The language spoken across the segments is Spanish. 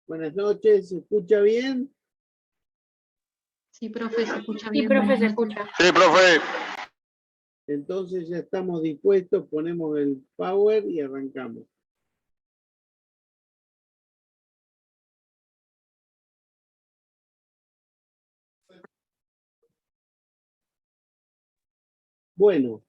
Buenas noches, ¿se escucha bien? Sí, profe, se escucha Sí, bien. profe, se escucha. Sí, profe. Entonces ya estamos dispuestos, ponemos el power y arrancamos. Bueno,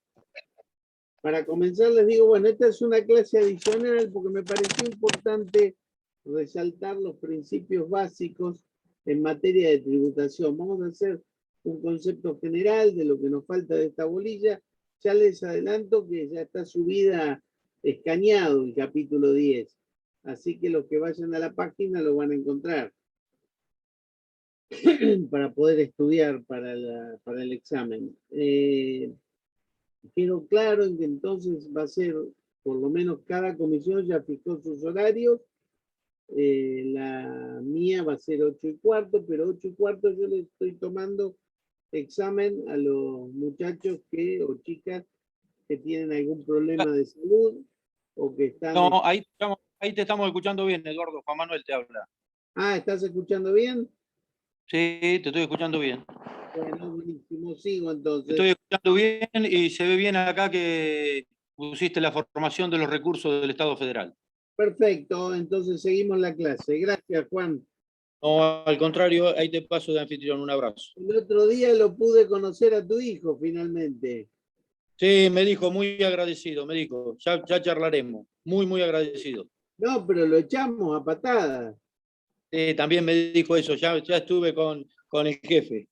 para comenzar les digo, bueno, esta es una clase adicional porque me pareció importante resaltar los principios básicos en materia de tributación. Vamos a hacer un concepto general de lo que nos falta de esta bolilla. Ya les adelanto que ya está subida, escaneado el capítulo 10. Así que los que vayan a la página lo van a encontrar para poder estudiar para el examen. Quedó claro en que entonces va a ser, por lo menos cada comisión ya fijó sus horarios. La mía va a ser 8:15, pero 8:15 yo le estoy tomando examen a los muchachos o chicas que tienen algún problema de salud o que están... No, ahí te estamos escuchando bien, Eduardo. Juan Manuel te habla. Ah, ¿estás escuchando bien? Sí, te estoy escuchando bien. Bueno, buenísimo, sigo entonces. Te estoy escuchando bien y se ve bien acá que pusiste la formación de los recursos del Estado Federal. Perfecto, entonces seguimos la clase. Gracias, Juan. No, al contrario, ahí te paso de anfitrión. Un abrazo. El otro día lo pude conocer a tu hijo, finalmente. Sí, me dijo, muy agradecido, me dijo. Ya charlaremos. Muy, muy agradecido. No, pero lo echamos a patadas. Sí, también me dijo eso. Ya estuve con el jefe.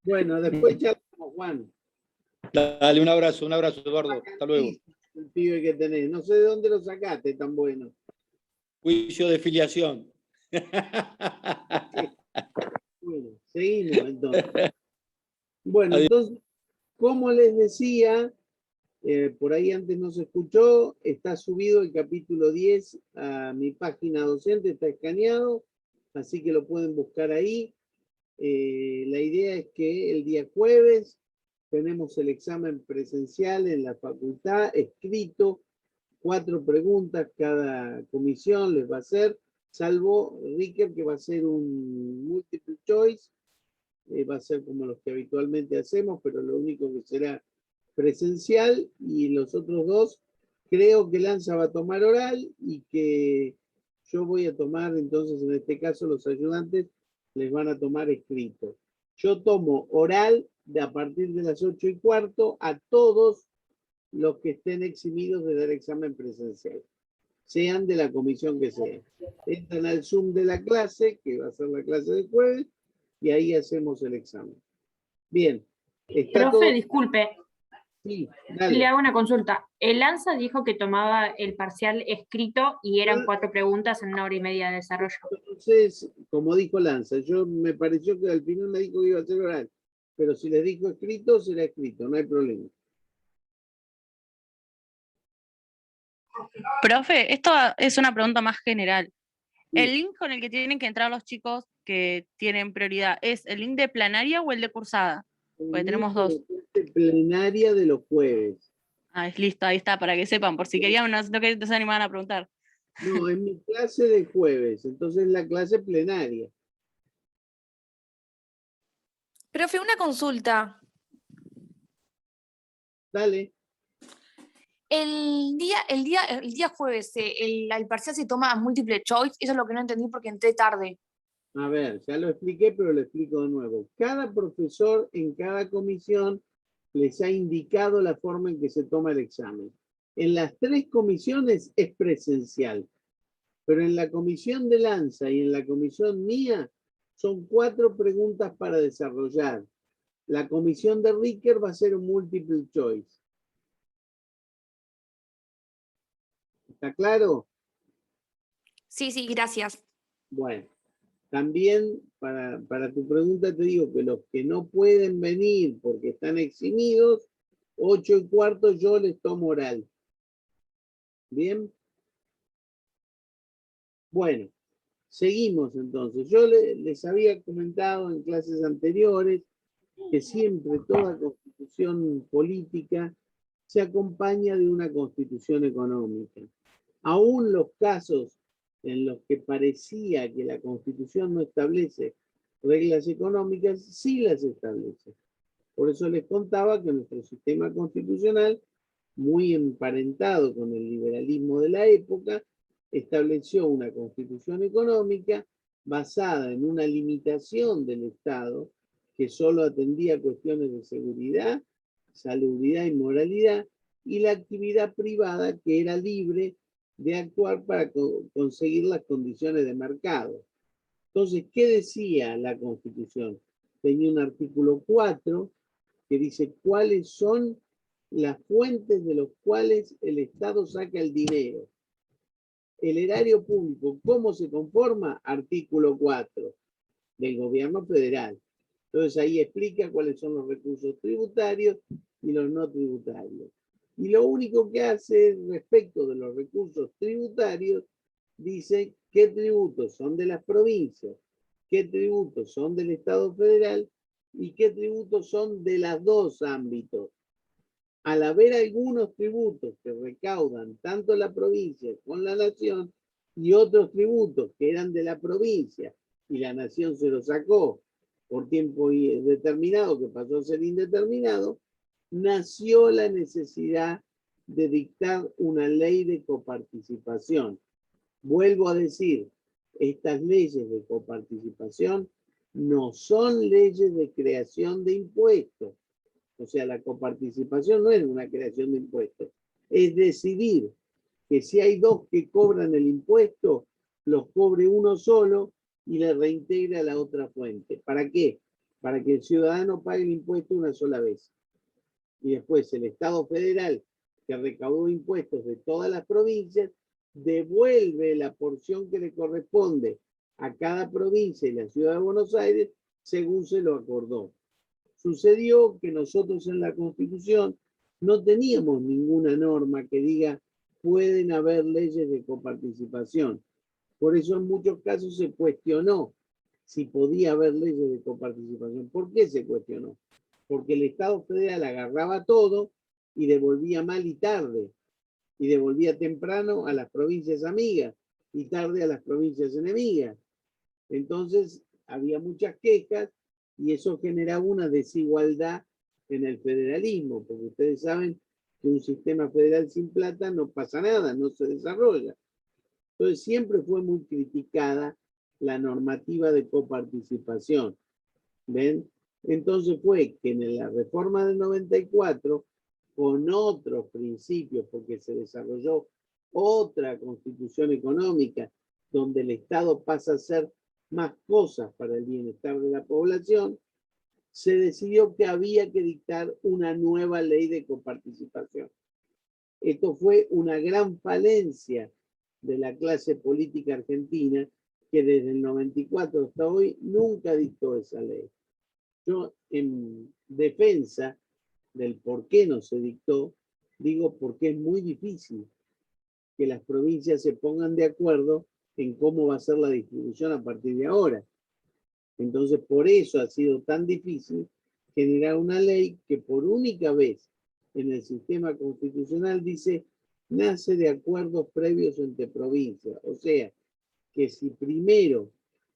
Bueno, después charlamos, Juan. Dale, un abrazo, Eduardo. Hasta luego. El pibe que tenés. No sé de dónde lo sacaste tan bueno. Juicio de filiación. Bueno, seguimos entonces. Bueno, entonces, como les decía, por ahí antes no se escuchó, está subido el capítulo 10 a mi página docente, está escaneado, así que lo pueden buscar ahí. La idea es que el día jueves tenemos el examen presencial en la facultad, escrito, 4 preguntas cada comisión les va a hacer, salvo Ricker, que va a ser un multiple choice, va a ser como los que habitualmente hacemos, pero lo único que será presencial, y los otros dos, creo que Lanza va a tomar oral y que yo voy a tomar, entonces en este caso los ayudantes les van a tomar escrito. Yo tomo oral a partir de las 8:15 a todos los que estén eximidos de dar examen presencial, sean de la comisión que sea. Entran al Zoom de la clase, que va a ser la clase de jueves, y ahí hacemos el examen. Bien. Profe, todo... disculpe. Sí, dale. Le hago una consulta. El ANSA dijo que tomaba el parcial escrito y eran 4 preguntas en 1 hora y media de desarrollo. Entonces, como dijo Lanza, me pareció que al final me dijo que iba a ser oral, pero si les dijo escrito, será escrito, no hay problema. Profe, esto es una pregunta más general. ¿El link con el que tienen que entrar los chicos que tienen prioridad es el link de plenaria o el de cursada? Porque tenemos dos. Plenaria de los jueves. Ah, es listo, ahí está, para que sepan, por si querían, no que se animaban a preguntar. No, es mi clase de jueves, entonces la clase plenaria. Profe, una consulta. Dale. El día jueves, el parcial se toma a múltiple choice. Eso es lo que no entendí porque entré tarde. A ver, ya lo expliqué, pero lo explico de nuevo. Cada profesor en cada comisión les ha indicado la forma en que se toma el examen. En las 3 comisiones es presencial, pero en la comisión de Lanza y en la comisión mía son 4 preguntas para desarrollar. La comisión de Ricker va a ser un multiple choice. ¿Está claro? Sí, gracias. Bueno, también para tu pregunta te digo que los que no pueden venir porque están eximidos, 8:15 yo les tomo oral. ¿Bien? Bueno, seguimos entonces. Yo les había comentado en clases anteriores que siempre toda constitución política se acompaña de una constitución económica. Aún los casos en los que parecía que la Constitución no establece reglas económicas, sí las establece. Por eso les contaba que nuestro sistema constitucional, muy emparentado con el liberalismo de la época, estableció una constitución económica basada en una limitación del Estado que solo atendía cuestiones de seguridad, salubridad y moralidad, y la actividad privada que era libre de actuar para conseguir las condiciones de mercado. Entonces, ¿qué decía la Constitución? Tenía un artículo 4 que dice cuáles son las fuentes de los cuales el Estado saca el dinero. El erario público, ¿cómo se conforma? Artículo 4 del gobierno federal. Entonces ahí explica cuáles son los recursos tributarios y los no tributarios. Y lo único que hace respecto de los recursos tributarios, dice qué tributos son de las provincias, qué tributos son del Estado federal y qué tributos son de los dos ámbitos. Al haber algunos tributos que recaudan tanto la provincia con la nación y otros tributos que eran de la provincia y la nación se los sacó por tiempo determinado que pasó a ser indeterminado, nació la necesidad de dictar una ley de coparticipación. Vuelvo a decir, estas leyes de coparticipación no son leyes de creación de impuestos. O sea, la coparticipación no es una creación de impuestos. Es decidir que si hay dos que cobran el impuesto, los cobre uno solo y le reintegra a la otra fuente. ¿Para qué? Para que el ciudadano pague el impuesto una sola vez. Y después el Estado federal, que recaudó impuestos de todas las provincias, devuelve la porción que le corresponde a cada provincia y la ciudad de Buenos Aires según se lo acordó. Sucedió que nosotros en la Constitución no teníamos ninguna norma que diga pueden haber leyes de coparticipación. Por eso en muchos casos se cuestionó si podía haber leyes de coparticipación. ¿Por qué se cuestionó? Porque el Estado federal agarraba todo y devolvía mal y tarde. Y devolvía temprano a las provincias amigas y tarde a las provincias enemigas. Entonces había muchas quejas y eso generaba una desigualdad en el federalismo, porque ustedes saben que un sistema federal sin plata no pasa nada, no se desarrolla. Entonces siempre fue muy criticada la normativa de coparticipación. ¿Ven? Entonces fue que en la reforma del 94, con otros principios, porque se desarrolló otra constitución económica, donde el Estado pasa a hacer más cosas para el bienestar de la población, se decidió que había que dictar una nueva ley de coparticipación. Esto fue una gran falencia de la clase política argentina, que desde el 94 hasta hoy nunca dictó esa ley. Yo, en defensa del por qué no se dictó, digo porque es muy difícil que las provincias se pongan de acuerdo en cómo va a ser la distribución a partir de ahora. Entonces, por eso ha sido tan difícil generar una ley que por única vez en el sistema constitucional dice nace de acuerdos previos entre provincias. O sea, que si primero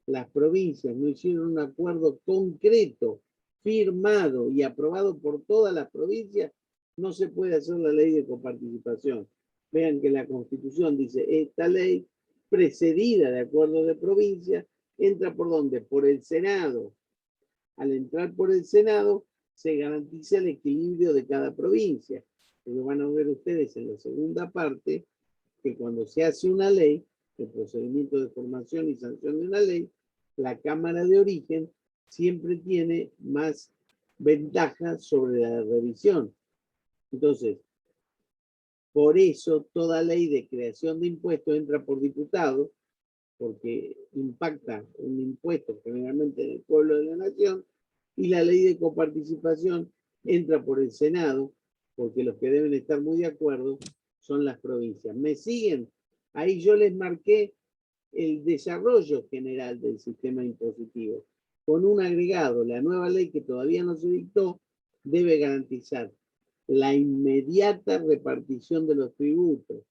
las provincias no hicieron un acuerdo concreto, firmado y aprobado por todas las provincias, no se puede hacer la ley de coparticipación. Vean que la Constitución dice, esta ley precedida de acuerdo de provincia, entra por ¿dónde? Por el Senado. Al entrar por el Senado, se garantiza el equilibrio de cada provincia. Pero van a ver ustedes en la segunda parte que cuando se hace una ley, el procedimiento de formación y sanción de una ley, la Cámara de Origen siempre tiene más ventajas sobre la revisión. Entonces, por eso toda ley de creación de impuestos entra por diputados, porque impacta un impuesto generalmente en el pueblo de la nación, y la ley de coparticipación entra por el Senado, porque los que deben estar muy de acuerdo son las provincias. ¿Me siguen? Ahí yo les marqué el desarrollo general del sistema impositivo. Con un agregado, la nueva ley que todavía no se dictó debe garantizar la inmediata repartición de los tributos,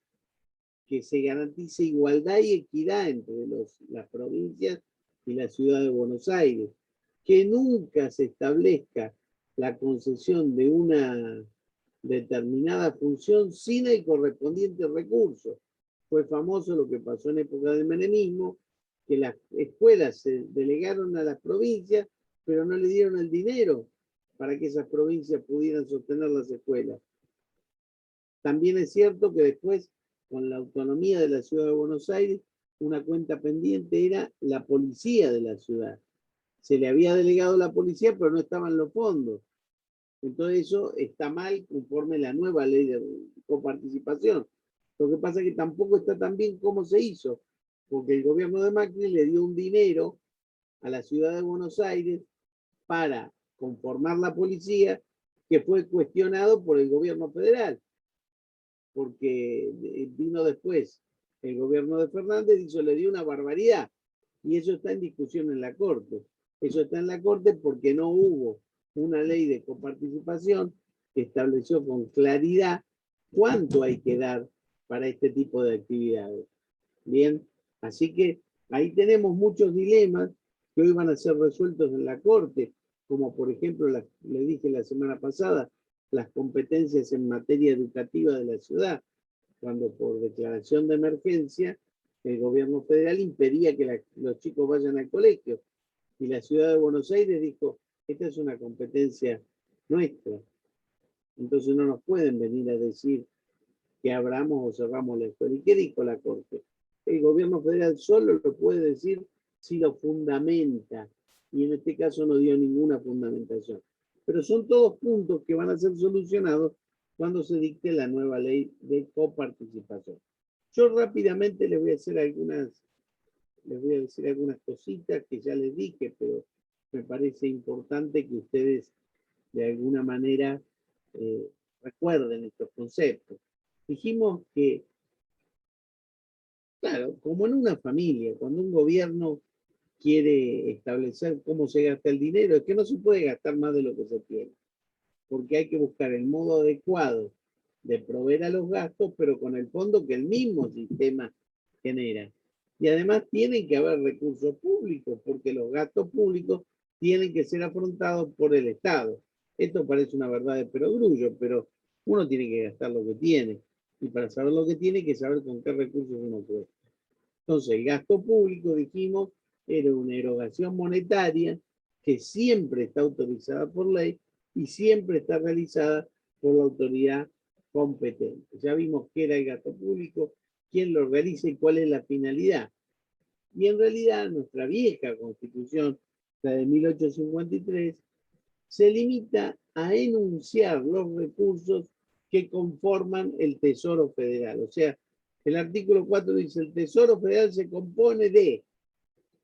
que se garantice igualdad y equidad entre las provincias y la ciudad de Buenos Aires, que nunca se establezca la concesión de una determinada función sin el correspondiente recurso. Fue famoso lo que pasó en época del menemismo, que las escuelas se delegaron a las provincias, pero no le dieron el dinero para que esas provincias pudieran sostener las escuelas. También es cierto que después, con la autonomía de la ciudad de Buenos Aires, una cuenta pendiente era la policía de la ciudad. Se le había delegado la policía, pero no estaban los fondos. Entonces eso está mal conforme la nueva ley de coparticipación. Lo que pasa es que tampoco está tan bien cómo se hizo, porque el gobierno de Macri le dio un dinero a la ciudad de Buenos Aires para conformar la policía, que fue cuestionado por el gobierno federal, porque vino después el gobierno de Fernández y eso le dio una barbaridad, y eso está en discusión en la Corte. Eso está en la Corte porque no hubo una ley de coparticipación que estableció con claridad cuánto hay que dar para este tipo de actividades. Bien, así que ahí tenemos muchos dilemas que hoy van a ser resueltos en la Corte, como por ejemplo, le dije la semana pasada, las competencias en materia educativa de la ciudad, cuando por declaración de emergencia el gobierno federal impedía que los chicos vayan al colegio. Y la ciudad de Buenos Aires dijo, esta es una competencia nuestra. Entonces no nos pueden venir a decir que abramos o cerramos la escuela. ¿Y qué dijo la Corte? El gobierno federal solo lo puede decir si lo fundamenta. Y en este caso no dio ninguna fundamentación. Pero son todos puntos que van a ser solucionados cuando se dicte la nueva ley de coparticipación. Yo rápidamente les voy a decir algunas cositas que ya les dije, pero me parece importante que ustedes de alguna manera recuerden estos conceptos. Dijimos que, claro, como en una familia, cuando un gobierno quiere establecer cómo se gasta el dinero, es que no se puede gastar más de lo que se tiene, porque hay que buscar el modo adecuado de proveer a los gastos, pero con el fondo que el mismo sistema genera. Y además tienen que haber recursos públicos, porque los gastos públicos tienen que ser afrontados por el Estado. Esto parece una verdad de perogrullo, pero uno tiene que gastar lo que tiene. Y para saber lo que tiene, hay que saber con qué recursos uno puede. Entonces, el gasto público, dijimos, era una erogación monetaria que siempre está autorizada por ley y siempre está realizada por la autoridad competente. Ya vimos qué era el gasto público, quién lo organiza y cuál es la finalidad. Y en realidad nuestra vieja Constitución, la de 1853, se limita a enunciar los recursos que conforman el Tesoro Federal. O sea, el artículo 4 dice, el Tesoro Federal se compone de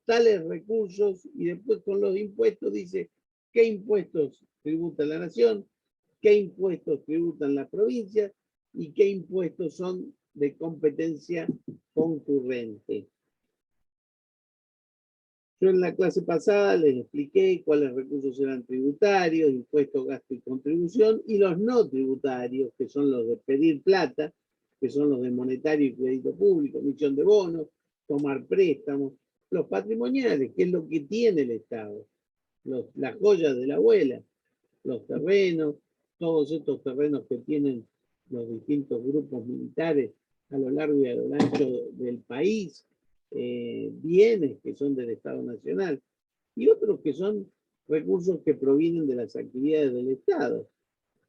tales recursos y después con los impuestos dice qué impuestos tributa la nación, qué impuestos tributan las provincias y qué impuestos son de competencia concurrente. Yo en la clase pasada les expliqué cuáles recursos eran tributarios, impuestos, gasto y contribución, y los no tributarios, que son los de pedir plata, que son los de monetario y crédito público, emisión de bonos, tomar préstamos, los patrimoniales, que es lo que tiene el Estado, las joyas de la abuela, los terrenos, todos estos terrenos que tienen los distintos grupos militares a lo largo y a lo ancho del país, bienes que son del Estado Nacional y otros que son recursos que provienen de las actividades del Estado.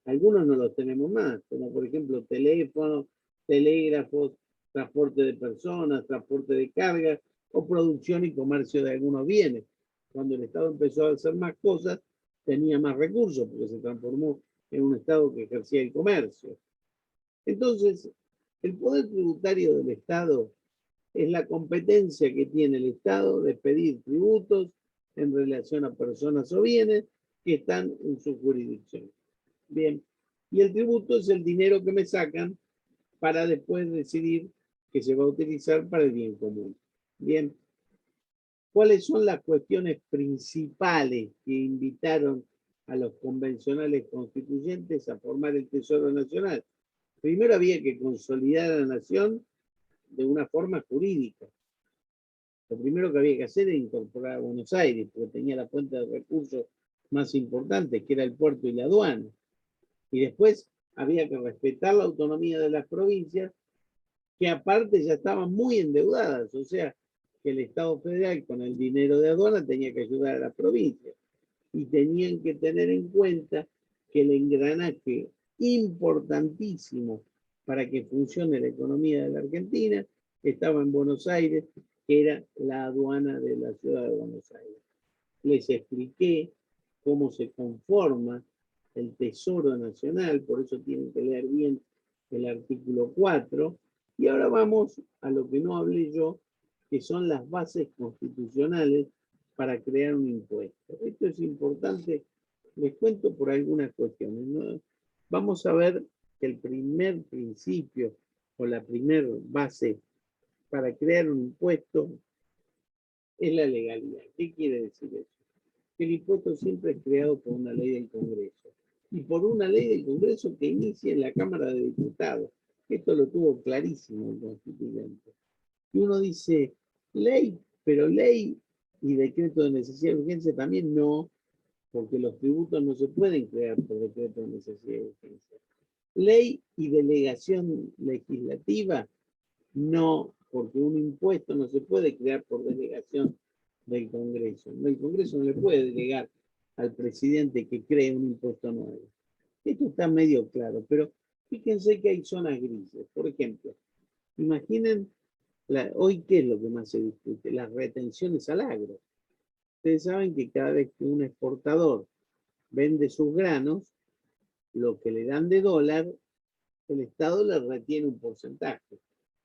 Algunos no los tenemos más, como por ejemplo teléfonos, telégrafos, transporte de personas, transporte de carga o producción y comercio de algunos bienes. Cuando el Estado empezó a hacer más cosas, tenía más recursos porque se transformó en un Estado que ejercía el comercio. Entonces, el poder tributario del Estado es la competencia que tiene el Estado de pedir tributos en relación a personas o bienes que están en su jurisdicción. Bien, y el tributo es el dinero que me sacan para después decidir que se va a utilizar para el bien común. Bien, ¿cuáles son las cuestiones principales que invitaron a los convencionales constituyentes a formar el Tesoro Nacional? Primero había que consolidar a la nación de una forma jurídica. Lo primero que había que hacer era incorporar a Buenos Aires, porque tenía la fuente de recursos más importante, que era el puerto y la aduana. Y después había que respetar la autonomía de las provincias, que aparte ya estaban muy endeudadas, o sea, que el Estado federal con el dinero de aduana tenía que ayudar a las provincias. Y tenían que tener en cuenta que el engranaje importantísimo para que funcione la economía de la Argentina estaba en Buenos Aires, que era la aduana de la ciudad de Buenos Aires. Les expliqué cómo se conforma el Tesoro Nacional, por eso tienen que leer bien el artículo 4, y ahora vamos a lo que no hablé yo, que son las bases constitucionales para crear un impuesto. Esto es importante, les cuento por algunas cuestiones, ¿no? Vamos a ver que el primer principio o la primera base para crear un impuesto es la legalidad. ¿Qué quiere decir eso? Que el impuesto siempre es creado por una ley del Congreso y por una ley del Congreso que inicia en la Cámara de Diputados. Esto lo tuvo clarísimo el constituyente. Y uno dice, ley, pero ley y decreto de necesidad y urgencia también no, porque los tributos no se pueden crear por decreto de necesidad y urgencia. Ley y delegación legislativa no, porque un impuesto no se puede crear por delegación del Congreso. El Congreso no le puede delegar al presidente que cree un impuesto nuevo. Esto está medio claro, pero fíjense que hay zonas grises. Por ejemplo, imaginen, hoy qué es lo que más se discute, las retenciones al agro. Ustedes saben que cada vez que un exportador vende sus granos, lo que le dan de dólar, el Estado le retiene un porcentaje,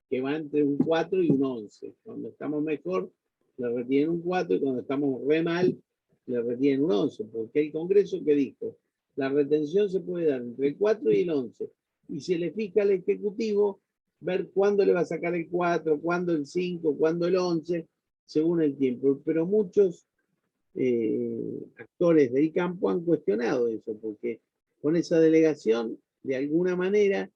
que va entre un 4 y un 11. Cuando estamos mejor, le retienen un 4 y cuando estamos re mal, le retienen un 11. Porque el Congreso que dijo, la retención se puede dar entre el 4 y el 11. Y se le fija al Ejecutivo ver cuándo le va a sacar el 4, cuándo el 5, cuándo el 11, según el tiempo. Pero muchos actores del campo han cuestionado eso, porque con esa delegación, de alguna manera,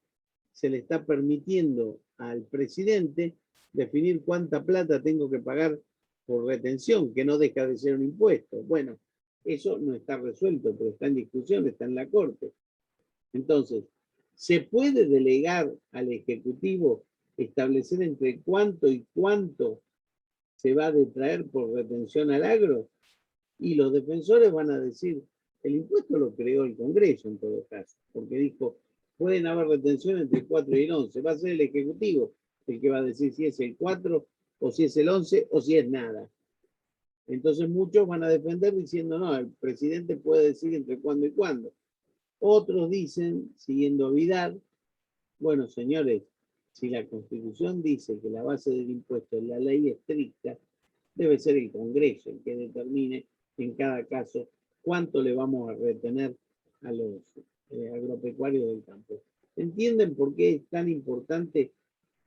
se le está permitiendo al presidente definir cuánta plata tengo que pagar por retención, que no deja de ser un impuesto. Bueno, eso no está resuelto, pero está en discusión, está en la Corte. Entonces, ¿se puede delegar al Ejecutivo establecer entre cuánto y cuánto se va a detraer por retención al agro? Y los defensores van a decir, el impuesto lo creó el Congreso en todo caso, porque dijo, pueden haber retención entre el 4 y el 11. Va a ser el Ejecutivo el que va a decir si es el 4 o si es el 11 o si es nada. Entonces muchos van a defender diciendo, no, el presidente puede decir entre cuándo y cuándo. Otros dicen, siguiendo a Vidal, bueno, señores, si la Constitución dice que la base del impuesto es la ley estricta, debe ser el Congreso el que determine en cada caso cuánto le vamos a retener a los agropecuarios del campo. ¿Entienden por qué es tan importante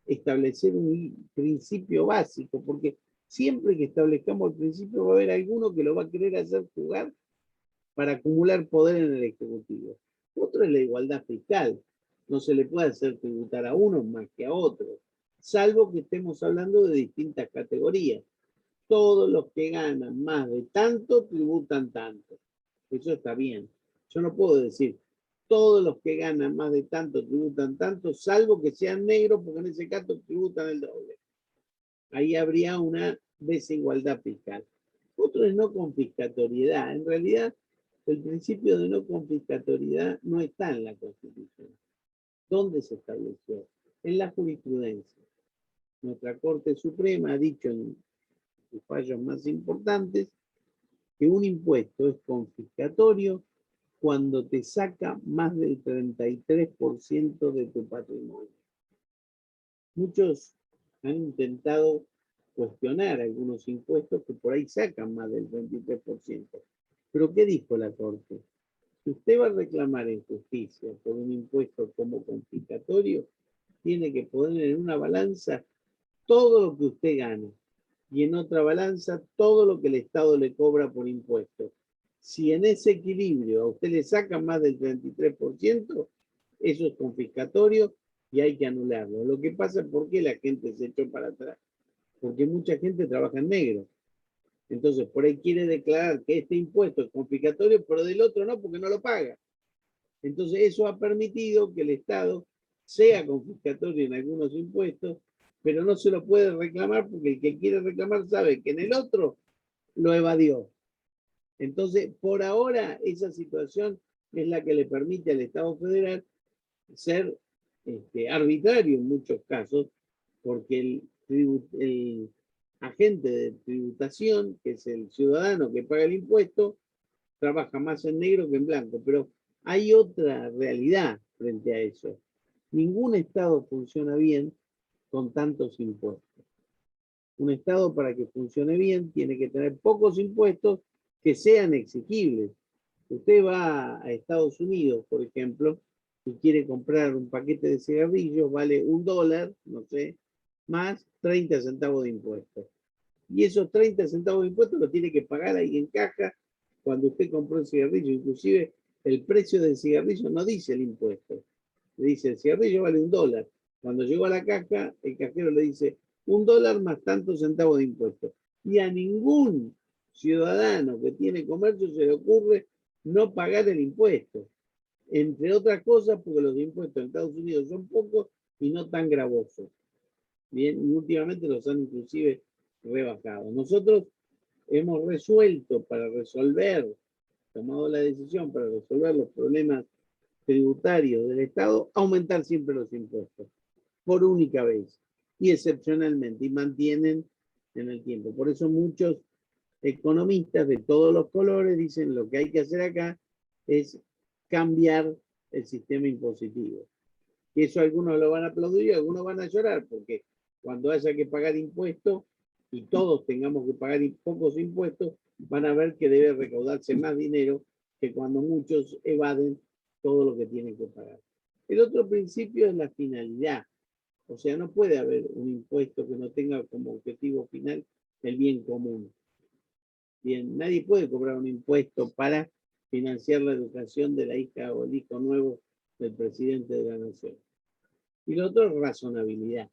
establecer un principio básico? Porque siempre que establezcamos el principio va a haber alguno que lo va a querer hacer jugar para acumular poder en el Ejecutivo. Otro es la igualdad fiscal. No se le puede hacer tributar a uno más que a otro, salvo que estemos hablando de distintas categorías. Todos los que ganan más de tanto tributan tanto. Eso está bien. Yo no puedo decir todos los que ganan más de tanto tributan tanto, salvo que sean negros, porque en ese caso tributan el doble. Ahí habría una desigualdad fiscal. Otro es no confiscatoriedad. En realidad, el principio de no confiscatoriedad no está en la Constitución. ¿Dónde se estableció? En la jurisprudencia. Nuestra Corte Suprema ha dicho en sus fallos más importantes que un impuesto es confiscatorio cuando te saca más del 33% de tu patrimonio. Muchos han intentado cuestionar algunos impuestos que por ahí sacan más del 23%. Pero ¿qué dijo la Corte? Si usted va a reclamar en justicia por un impuesto como confiscatorio, tiene que poner en una balanza todo lo que usted gana y en otra balanza todo lo que el Estado le cobra por impuestos. Si en ese equilibrio a usted le sacan más del 33%, eso es confiscatorio y hay que anularlo. Lo que pasa, ¿por qué la gente se echó para atrás? Porque mucha gente trabaja en negro. Entonces, por ahí quiere declarar que este impuesto es confiscatorio, pero del otro no, porque no lo paga. Entonces, eso ha permitido que el Estado sea confiscatorio en algunos impuestos, pero no se lo puede reclamar porque el que quiere reclamar sabe que en el otro lo evadió. Entonces, por ahora, esa situación es la que le permite al Estado federal ser arbitrario en muchos casos, porque el agente de tributación, que es el ciudadano que paga el impuesto, trabaja más en negro que en blanco. Pero hay otra realidad frente a eso. Ningún Estado funciona bien con tantos impuestos. Un Estado, para que funcione bien, tiene que tener pocos impuestos que sean exigibles. Usted va a Estados Unidos, por ejemplo, y quiere comprar un paquete de cigarrillos, vale $1, no sé, más 30 centavos de impuestos. Y esos 30 centavos de impuestos lo tiene que pagar ahí en caja cuando usted compró el cigarrillo. Inclusive el precio del cigarrillo no dice el impuesto. Le dice, el cigarrillo vale $1. Cuando llegó a la caja, el cajero le dice, $1 más tantos centavos de impuestos. Y a ningún ciudadano que tiene comercio se le ocurre no pagar el impuesto. Entre otras cosas, porque los impuestos en Estados Unidos son pocos y no tan gravosos. Bien, y últimamente los han inclusive rebajado. Nosotros hemos resuelto tomado la decisión para resolver los problemas tributarios del Estado, aumentar siempre los impuestos, por única vez, y excepcionalmente, y mantienen en el tiempo. Por eso muchos economistas de todos los colores dicen lo que hay que hacer acá es cambiar el sistema impositivo. Y eso algunos lo van a aplaudir y algunos van a llorar, porque cuando haya que pagar impuestos y todos tengamos que pagar pocos impuestos, van a ver que debe recaudarse más dinero que cuando muchos evaden todo lo que tienen que pagar. El otro principio es la finalidad. O sea, no puede haber un impuesto que no tenga como objetivo final el bien común. Bien, nadie puede cobrar un impuesto para financiar la educación de la hija o el hijo nuevo del presidente de la nación. Y lo otro es razonabilidad.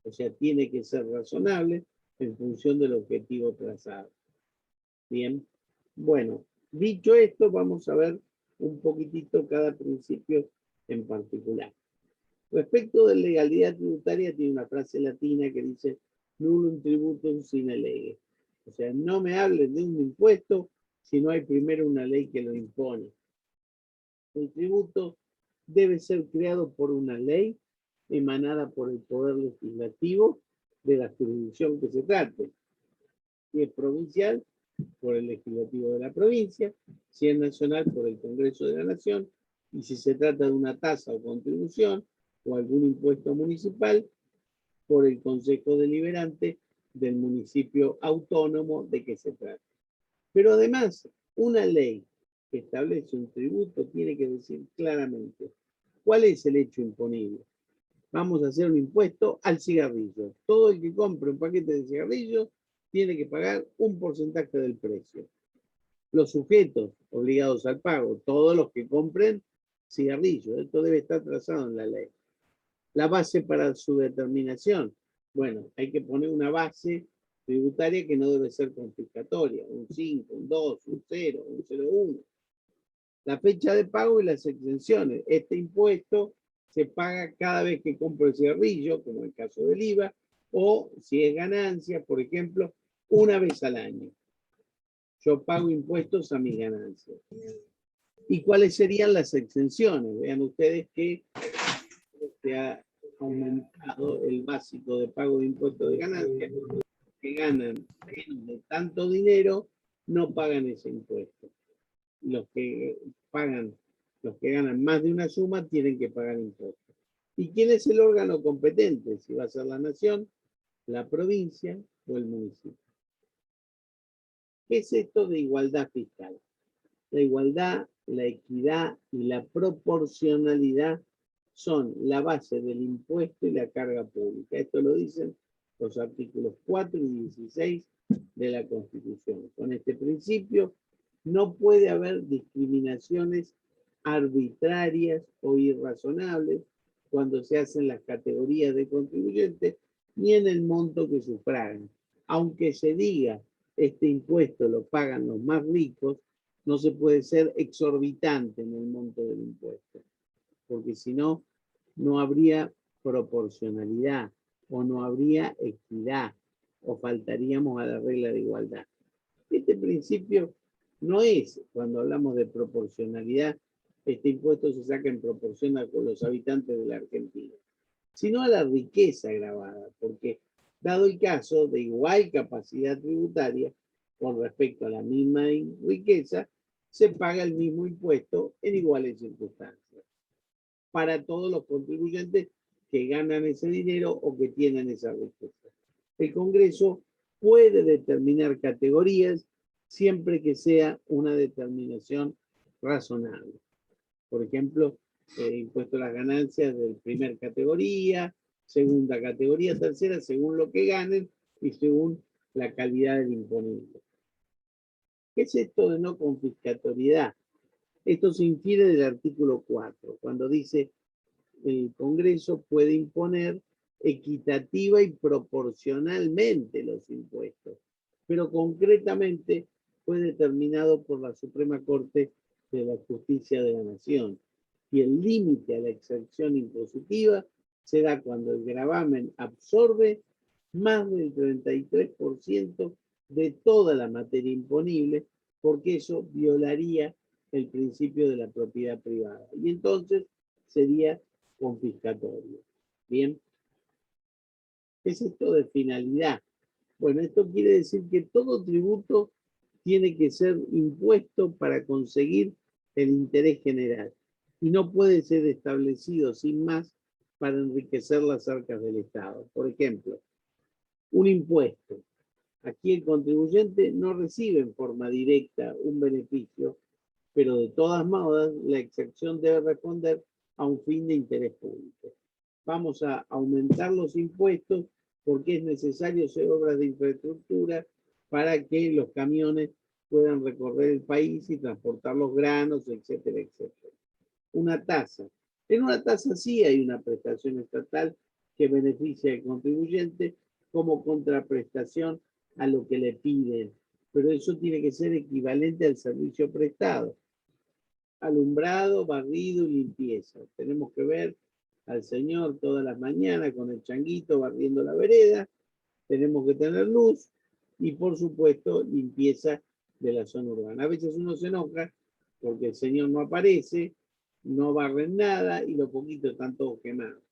O sea, tiene que ser razonable en función del objetivo trazado. Bien, bueno, dicho esto, vamos a ver un poquitito cada principio en particular. Respecto de legalidad tributaria, tiene una frase latina que dice nullum tributum sine lege. O sea, no me hablen de un impuesto si no hay primero una ley que lo impone. El tributo debe ser creado por una ley emanada por el Poder Legislativo de la jurisdicción que se trate. Si es provincial, por el Legislativo de la provincia, si es nacional, por el Congreso de la Nación, y si se trata de una tasa o contribución o algún impuesto municipal, por el Consejo Deliberante del municipio autónomo de que se trate. Pero además, una ley que establece un tributo tiene que decir claramente cuál es el hecho imponible. Vamos a hacer un impuesto al cigarrillo. Todo el que compre un paquete de cigarrillos tiene que pagar un porcentaje del precio. Los sujetos obligados al pago, todos los que compren cigarrillos, esto debe estar trazado en la ley. La base para su determinación, bueno, hay que poner una base tributaria que no debe ser confiscatoria, un 5, un 2, un 0, un 0,1. La fecha de pago y las exenciones. Este impuesto se paga cada vez que compro el cigarrillo, como el caso del IVA, o si es ganancia, por ejemplo, una vez al año. Yo pago impuestos a mis ganancias. ¿Y cuáles serían las exenciones? Vean ustedes que se ha aumentado el básico de pago de impuestos de ganancias. Los que ganan menos de tanto dinero no pagan ese impuesto. Los que ganan más de una suma tienen que pagar impuestos. ¿Y quién es el órgano competente? Si va a ser la nación, la provincia o el municipio. ¿Qué es esto de igualdad fiscal? La igualdad, la equidad y la proporcionalidad son la base del impuesto y la carga pública. Esto lo dicen los artículos 4 y 16 de la Constitución. Con este principio no puede haber discriminaciones arbitrarias o irrazonables cuando se hacen las categorías de contribuyentes, ni en el monto que sufragan. Aunque se diga, este impuesto lo pagan los más ricos, no se puede ser exorbitante en el monto del impuesto, porque si no, no habría proporcionalidad, o no habría equidad, o faltaríamos a la regla de igualdad. Este principio no es, cuando hablamos de proporcionalidad, este impuesto se saca en proporción a los habitantes de la Argentina, sino a la riqueza grabada, porque dado el caso de igual capacidad tributaria, con respecto a la misma riqueza, se paga el mismo impuesto en iguales circunstancias para todos los contribuyentes que ganan ese dinero o que tienen esa riqueza. El Congreso puede determinar categorías siempre que sea una determinación razonable. Por ejemplo, impuesto a las ganancias de primera categoría, segunda categoría, tercera, según lo que ganen y según la calidad del imponible. ¿Qué es esto de no confiscatoriedad? Esto se infiere del artículo 4, cuando dice el Congreso puede imponer equitativa y proporcionalmente los impuestos, pero concretamente fue determinado por la Suprema Corte de la Justicia de la Nación. Y el límite a la exención impositiva se da cuando el gravamen absorbe más del 33% de toda la materia imponible, porque eso violaría el principio de la propiedad privada. Y entonces sería confiscatorio. Bien. ¿Qué es esto de finalidad? Bueno, esto quiere decir que todo tributo tiene que ser impuesto para conseguir el interés general y no puede ser establecido sin más para enriquecer las arcas del Estado. Por ejemplo, un impuesto. Aquí el contribuyente no recibe en forma directa un beneficio, pero de todas modos la exacción debe responder a un fin de interés público. Vamos a aumentar los impuestos porque es necesario hacer obras de infraestructura para que los camiones puedan recorrer el país y transportar los granos, etcétera, etcétera. Una tasa. En una tasa sí hay una prestación estatal que beneficia al contribuyente como contraprestación a lo que le piden, pero eso tiene que ser equivalente al servicio prestado. Alumbrado, barrido y limpieza. Tenemos que ver al señor todas las mañanas con el changuito barriendo la vereda. Tenemos que tener luz y, por supuesto, limpieza de la zona urbana. A veces uno se enoja porque el señor no aparece, no barren nada y lo poquito están todos quemados.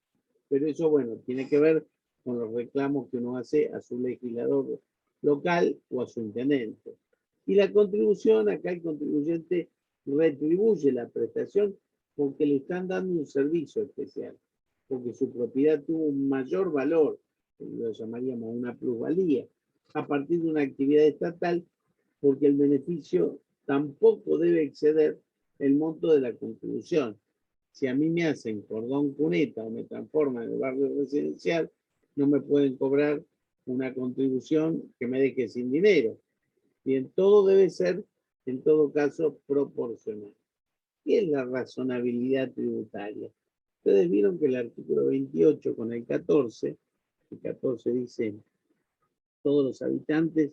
Pero eso, bueno, tiene que ver con los reclamos que uno hace a su legislador local o a su intendente. Y la contribución, acá el contribuyente retribuye la prestación porque le están dando un servicio especial, porque su propiedad tuvo un mayor valor, lo llamaríamos una plusvalía, a partir de una actividad estatal, porque el beneficio tampoco debe exceder el monto de la contribución. Si a mí me hacen cordón cuneta o me transforman en el barrio residencial, no me pueden cobrar una contribución que me deje sin dinero. Bien, todo debe ser, en todo caso, proporcional. ¿Qué es la razonabilidad tributaria? Ustedes vieron que el artículo 28 con el 14 dice, todos los habitantes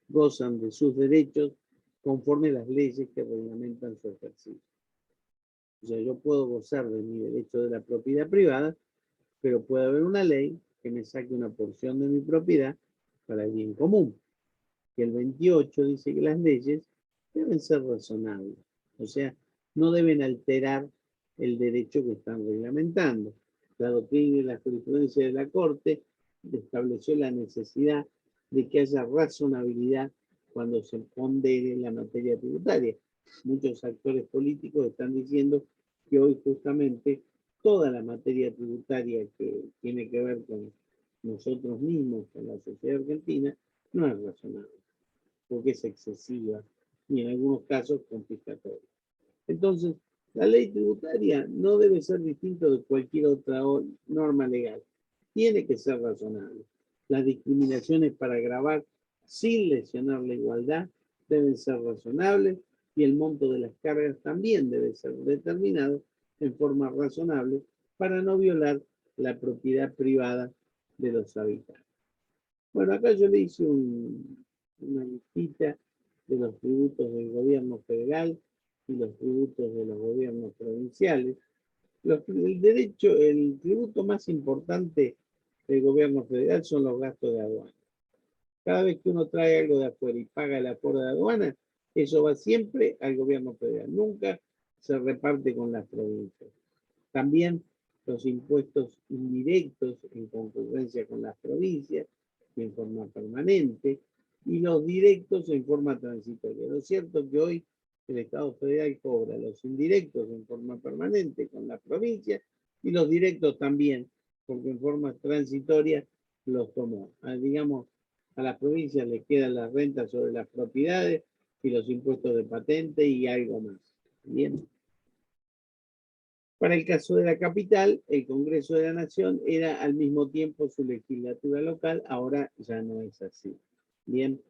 gozan de sus derechos conforme a las leyes que reglamentan su ejercicio. O sea, yo puedo gozar de mi derecho de la propiedad privada, pero puede haber una ley que me saque una porción de mi propiedad para el bien común. Que el 28 dice que las leyes deben ser razonables, o sea, no deben alterar el derecho que están reglamentando. La doctrina y la jurisprudencia de la Corte estableció la necesidad de que haya razonabilidad cuando se pondere la materia tributaria. Muchos actores políticos están diciendo que hoy justamente toda la materia tributaria que tiene que ver con nosotros mismos, con la sociedad argentina, no es razonable, porque es excesiva y en algunos casos confiscatoria. Entonces, la ley tributaria no debe ser distinta de cualquier otra norma legal. Tiene que ser razonable. Las discriminaciones para gravar sin lesionar la igualdad deben ser razonables y el monto de las cargas también debe ser determinado en forma razonable para no violar la propiedad privada de los habitantes. Bueno, acá yo le hice una listita de los tributos del gobierno federal y los tributos de los gobiernos provinciales. El tributo más importante del gobierno federal son los gastos de aduana. Cada vez que uno trae algo de afuera y paga el aporte de aduana, eso va siempre al gobierno federal, nunca se reparte con las provincias. También los impuestos indirectos en concurrencia con las provincias, en forma permanente, y los directos en forma transitoria. Lo cierto es que hoy el Estado federal cobra los indirectos en forma permanente con las provincias y los directos también, porque en forma transitoria los tomó. Digamos, a las provincias les quedan las rentas sobre las propiedades y los impuestos de patente y algo más. Bien. Para el caso de la capital, el Congreso de la Nación era al mismo tiempo su legislatura local, ahora ya no es así. Bien,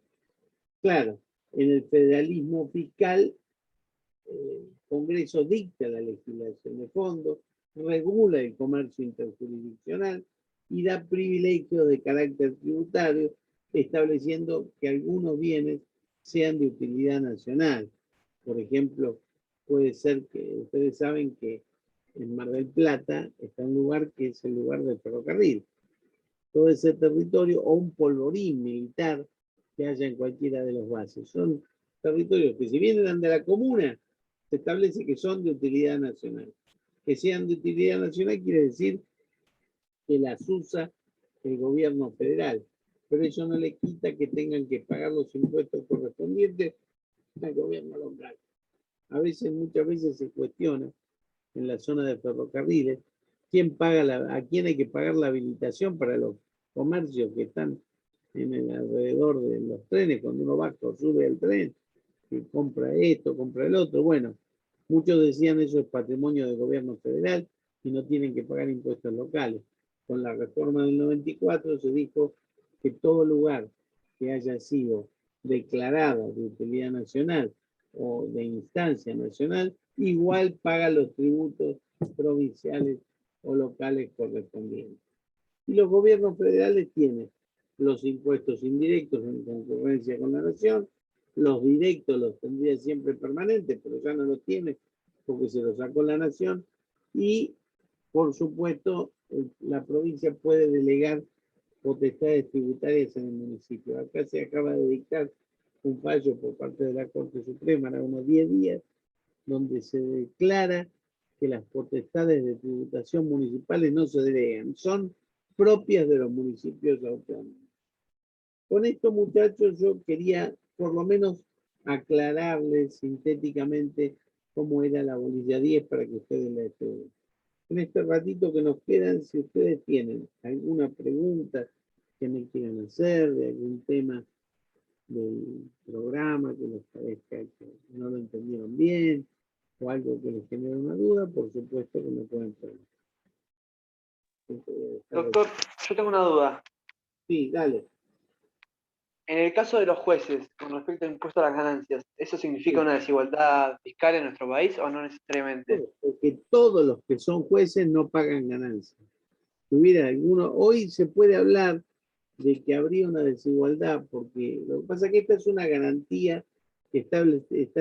claro, en el federalismo fiscal, el Congreso dicta la legislación de fondo, regula el comercio interjurisdiccional y da privilegios de carácter tributario, estableciendo que algunos bienes sean de utilidad nacional. Por ejemplo, puede ser que ustedes saben que en Mar del Plata está un lugar que es el lugar del ferrocarril. Todo ese territorio o un polvorín militar que haya en cualquiera de los bases. Son territorios que si vienen de la comuna, se establece que son de utilidad nacional. Que sean de utilidad nacional quiere decir que las usa el gobierno federal, pero eso no le quita que tengan que pagar los impuestos correspondientes al gobierno local. Muchas veces se cuestiona en la zona de ferrocarriles, a quién hay que pagar la habilitación para los comercios que están en el alrededor de los trenes, cuando uno baja o sube al tren, que compra esto, compra el otro. Bueno, muchos decían eso es patrimonio del gobierno federal y no tienen que pagar impuestos locales. Con la reforma del 94 se dijo que todo lugar que haya sido declarado de utilidad nacional o de instancia nacional, igual paga los tributos provinciales o locales correspondientes. Y los gobiernos federales tienen los impuestos indirectos en concurrencia con la nación, los directos los tendría siempre permanentes, pero ya no los tiene porque se los sacó la nación, y por supuesto la provincia puede delegar potestades tributarias en el municipio. Acá se acaba de dictar un fallo por parte de la Corte Suprema, hace unos 10 días, donde se declara que las potestades de tributación municipales no se delegan, son propias de los municipios autónomos. Con esto, muchachos, yo quería por lo menos aclararles sintéticamente cómo era la bolilla 10 para que ustedes la estudien. En este ratito que nos quedan, si ustedes tienen alguna pregunta que me quieran hacer de algún tema del programa que les parezca que no lo entendieron bien o algo que les genere una duda, por supuesto que me pueden preguntar. Doctor, yo tengo una duda. Sí, dale. En el caso de los jueces, con respecto al impuesto a las ganancias, ¿eso significa Sí. una desigualdad fiscal en nuestro país o no necesariamente? Porque todos los que son jueces no pagan ganancias. Si hubiera alguno, hoy se puede hablar de que habría una desigualdad, porque lo que pasa es que esta es una garantía que está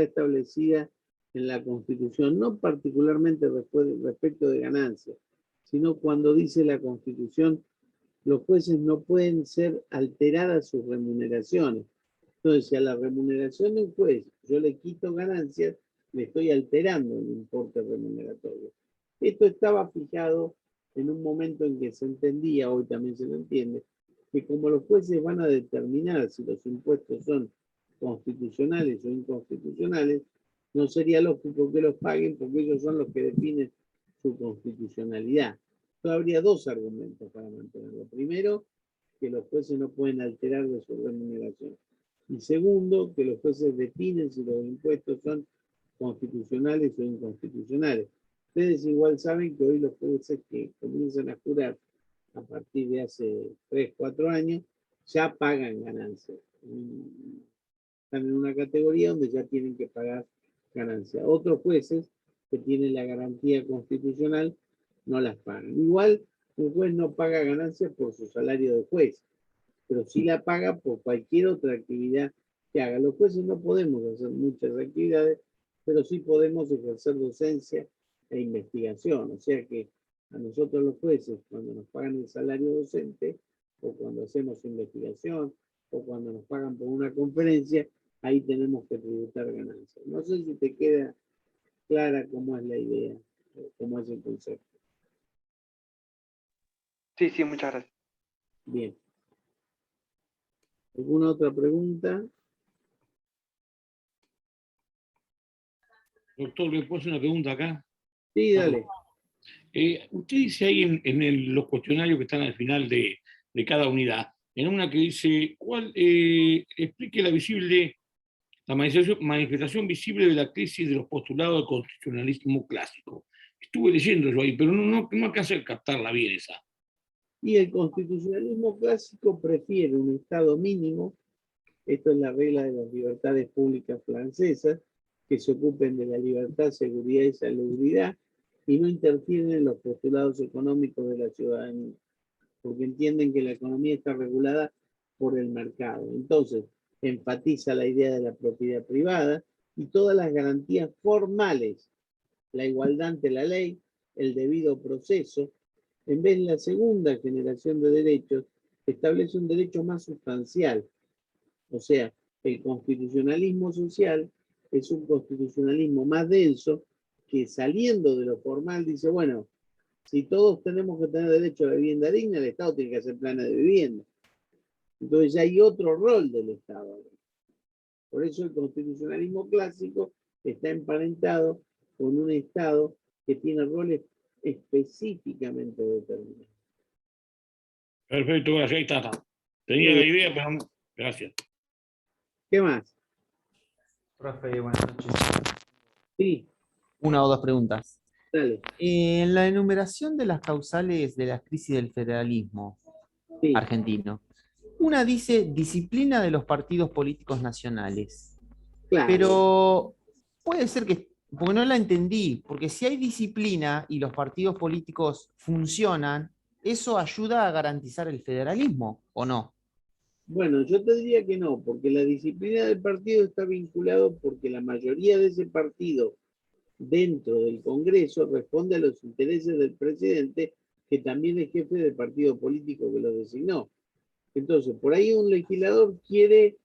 establecida en la Constitución, no particularmente respecto de ganancias, sino cuando dice la Constitución, los jueces no pueden ser alteradas sus remuneraciones. Entonces, si a la remuneración de un juez yo le quito ganancias, le estoy alterando el importe remuneratorio. Esto estaba fijado en un momento en que se entendía, hoy también se lo entiende, que como los jueces van a determinar si los impuestos son constitucionales o inconstitucionales, no sería lógico que los paguen porque ellos son los que definen su constitucionalidad. Entonces habría dos argumentos para mantenerlo. Primero, que los jueces no pueden alterar de su remuneración. Y segundo, que los jueces definen si los impuestos son constitucionales o inconstitucionales. Ustedes igual saben que hoy los jueces que comienzan a jurar a partir de hace 3, 4 años, ya pagan ganancias. Están en una categoría donde ya tienen que pagar ganancias. Otros jueces que tienen la garantía constitucional no las pagan. Igual, un juez no paga ganancias por su salario de juez, pero sí la paga por cualquier otra actividad que haga. Los jueces no podemos hacer muchas actividades, pero sí podemos ejercer docencia e investigación. O sea que a nosotros los jueces, cuando nos pagan el salario docente, o cuando hacemos investigación, o cuando nos pagan por una conferencia, ahí tenemos que tributar ganancias. No sé si te queda clara cómo es la idea, cómo es el concepto. Sí, sí, muchas gracias. Bien. ¿Alguna otra pregunta? Doctor, ¿le puedo hacer una pregunta acá? Sí, dale. Usted dice ahí en los cuestionarios que están al final de cada unidad, en una que dice, explique la manifestación visible de la crisis de los postulados del constitucionalismo clásico. Estuve leyendo yo ahí, pero no alcancé a captarla bien esa. Y el constitucionalismo clásico prefiere un Estado mínimo, esto es la regla de las libertades públicas francesas, que se ocupen de la libertad, seguridad y salubridad, y no interfieren en los postulados económicos de la ciudadanía, porque entienden que la economía está regulada por el mercado. Entonces, enfatiza la idea de la propiedad privada y todas las garantías formales, la igualdad ante la ley, el debido proceso. En vez de la segunda generación de derechos, establece un derecho más sustancial. O sea, el constitucionalismo social es un constitucionalismo más denso que, saliendo de lo formal, dice, bueno, si todos tenemos que tener derecho a la vivienda digna, el Estado tiene que hacer planes de vivienda. Entonces ya hay otro rol del Estado. Por eso el constitucionalismo clásico está emparentado con un Estado que tiene roles específicamente determinados. Perfecto, gracias, ahí está. Tenía la idea, pero no. Gracias. ¿Qué más? Profe, buenas noches. Sí, Una o dos preguntas. dale. En la enumeración de las causales de la crisis del federalismo Sí, argentino, una dice disciplina de los partidos políticos nacionales, claro. pero puede ser que, porque no la entendí, porque si hay disciplina y los partidos políticos funcionan, ¿eso ayuda a garantizar el federalismo o no? Bueno, yo te diría que no, porque la disciplina del partido está vinculado porque la mayoría de ese partido dentro del Congreso responde a los intereses del presidente, que también es jefe del partido político que lo designó. Entonces, por ahí un legislador quiere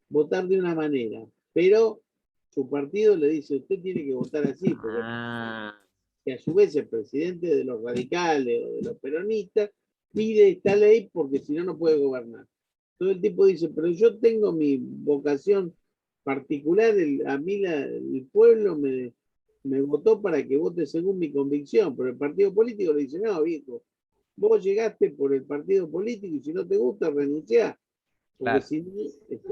votar de una manera, pero su partido le dice, usted tiene que votar así, porque que a su vez el presidente de los radicales o de los peronistas pide esta ley porque si no, no puede gobernar. Todo el tipo dice, pero yo tengo mi vocación particular, a mí el pueblo me votó para que vote según mi convicción, pero el partido político le dice, no, viejo, vos llegaste por el partido político y si no te gusta, renunciá. Porque Claro. si no,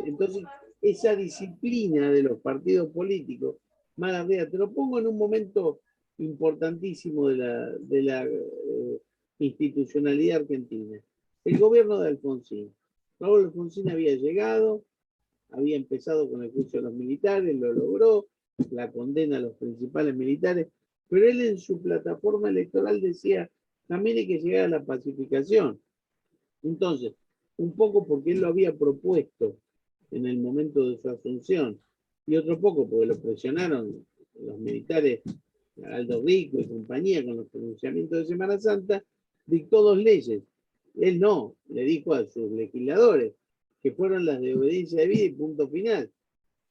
entonces, esa disciplina de los partidos políticos, mala idea, te lo pongo en un momento importantísimo de la institucionalidad argentina. El gobierno de Alfonsín. Raúl Alfonsín había llegado, había empezado con el juicio de los militares, lo logró, la condena a los principales militares, pero él en su plataforma electoral decía, también hay que llegar a la pacificación. Entonces, un poco porque él lo había propuesto en el momento de su asunción, y otro poco porque lo presionaron los militares, Aldo Rico y compañía, con los pronunciamientos de Semana Santa, dictó 2 leyes. Él no, le dijo a sus legisladores, que fueron las de obediencia de vida y punto final.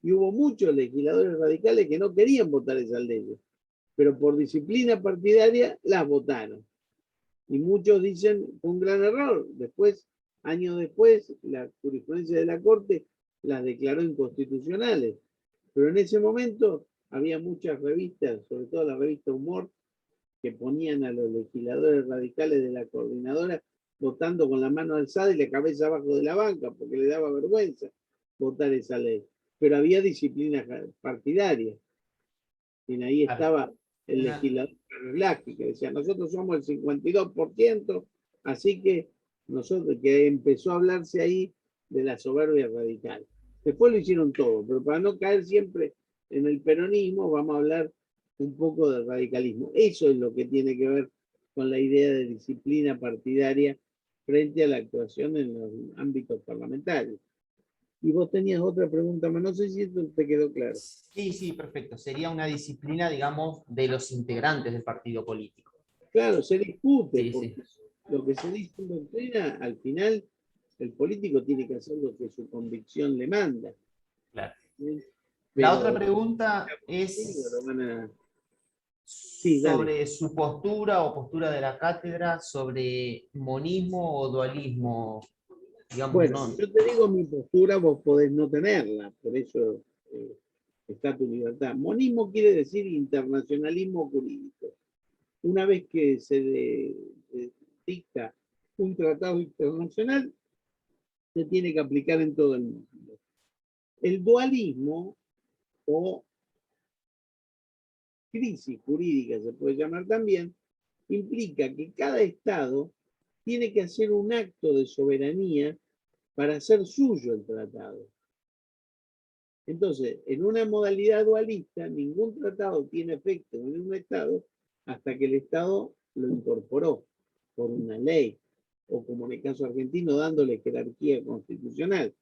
Y hubo muchos legisladores radicales que no querían votar esas leyes, pero por disciplina partidaria las votaron. Y muchos dicen fue un gran error. Después, años después, la jurisprudencia de la Corte las declaró inconstitucionales. Pero en ese momento había muchas revistas, sobre todo la revista Humor, que ponían a los legisladores radicales de la coordinadora votando con la mano alzada y la cabeza abajo de la banca, porque le daba vergüenza votar esa ley. Pero había disciplina partidaria. Y ahí estaba el legislador Carlos, que decía, nosotros somos el 52%, así que nosotros, que empezó a hablarse ahí de la soberbia radical. Después lo hicieron todo, pero para no caer siempre en el peronismo, vamos a hablar un poco del radicalismo. Eso es lo que tiene que ver con la idea de disciplina partidaria frente a la actuación en los ámbitos parlamentarios. Y vos tenías otra pregunta más, no sé si esto te quedó claro. Sí, sí, perfecto. Sería una disciplina, digamos, de los integrantes del partido político. Claro, se discute, Sí, porque sí. lo que se dice en doctrina, al final, el político tiene que hacer lo que su convicción le manda. Claro. ¿Sí? La Pero otra pregunta lo es van a- Sí, dale. sobre su postura o postura de la cátedra sobre monismo o dualismo. Digamos, Bueno, no. yo te digo mi postura, vos podés no tenerla, por eso está tu libertad. Monismo quiere decir internacionalismo jurídico. Una vez que se dicta un tratado internacional, se tiene que aplicar en todo el mundo. El dualismo o crisis jurídica, se puede llamar también, implica que cada Estado tiene que hacer un acto de soberanía para hacer suyo el tratado. Entonces, en una modalidad dualista, ningún tratado tiene efecto en un Estado hasta que el Estado lo incorporó por una ley, o como en el caso argentino, dándole jerarquía constitucional.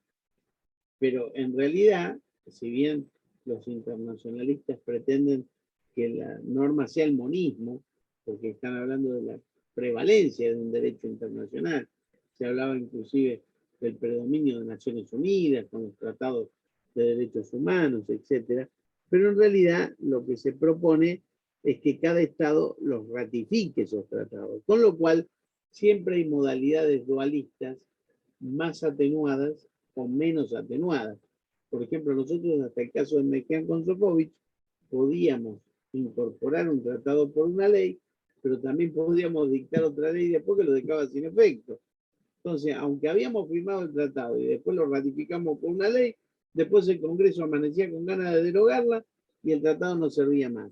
Pero en realidad, si bien los internacionalistas pretenden que la norma sea el monismo, porque están hablando de la prevalencia de un derecho internacional, se hablaba inclusive del predominio de Naciones Unidas con los tratados de derechos humanos, etc. Pero en realidad lo que se propone es que cada Estado los ratifique esos tratados, con lo cual siempre hay modalidades dualistas más atenuadas o menos atenuadas. Por ejemplo, nosotros hasta el caso de Mejía con Sofovich podíamos incorporar un tratado por una ley, pero también podíamos dictar otra ley después que lo dejaba sin efecto. Entonces, aunque habíamos firmado el tratado y después lo ratificamos por una ley, después el Congreso amanecía con ganas de derogarla y el tratado no servía más.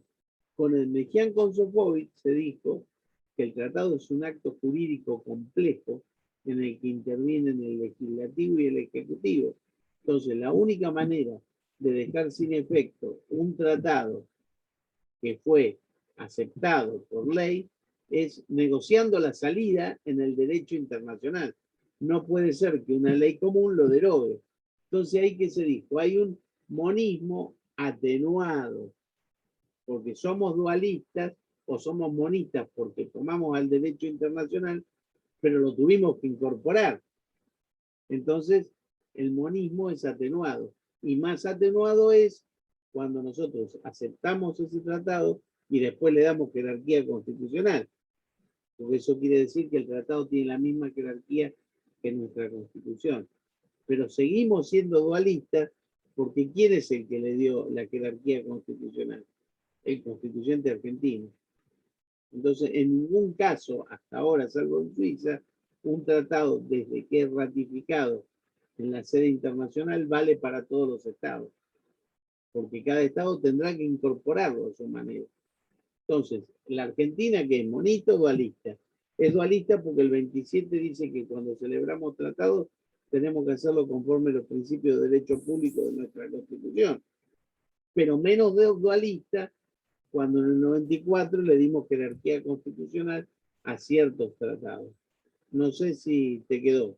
Con el Mejía con Sofovich se dijo que el tratado es un acto jurídico complejo en el que intervienen el legislativo y el ejecutivo. Entonces, la única manera de dejar sin efecto un tratado que fue aceptado por ley es negociando la salida en el derecho internacional. No puede ser que una ley común lo derogue. Entonces, ahí que se dijo, hay un monismo atenuado, porque somos dualistas o somos monistas porque tomamos al derecho internacional, pero lo tuvimos que incorporar. Entonces, el monismo es atenuado. Y más atenuado es cuando nosotros aceptamos ese tratado y después le damos jerarquía constitucional. Porque eso quiere decir que el tratado tiene la misma jerarquía que nuestra Constitución. Pero seguimos siendo dualistas porque ¿quién es el que le dio la jerarquía constitucional? El constituyente argentino. Entonces, en ningún caso, hasta ahora, salvo en Suiza, un tratado, desde que es ratificado en la sede internacional, vale para todos los estados, porque cada estado tendrá que incorporarlo a su manera. Entonces, la Argentina, que es monito, dualista. Es dualista porque el 27 dice que cuando celebramos tratados tenemos que hacerlo conforme a los principios de derecho público de nuestra Constitución. Pero menos dualista cuando en el 94 le dimos jerarquía constitucional a ciertos tratados. No sé si te quedó.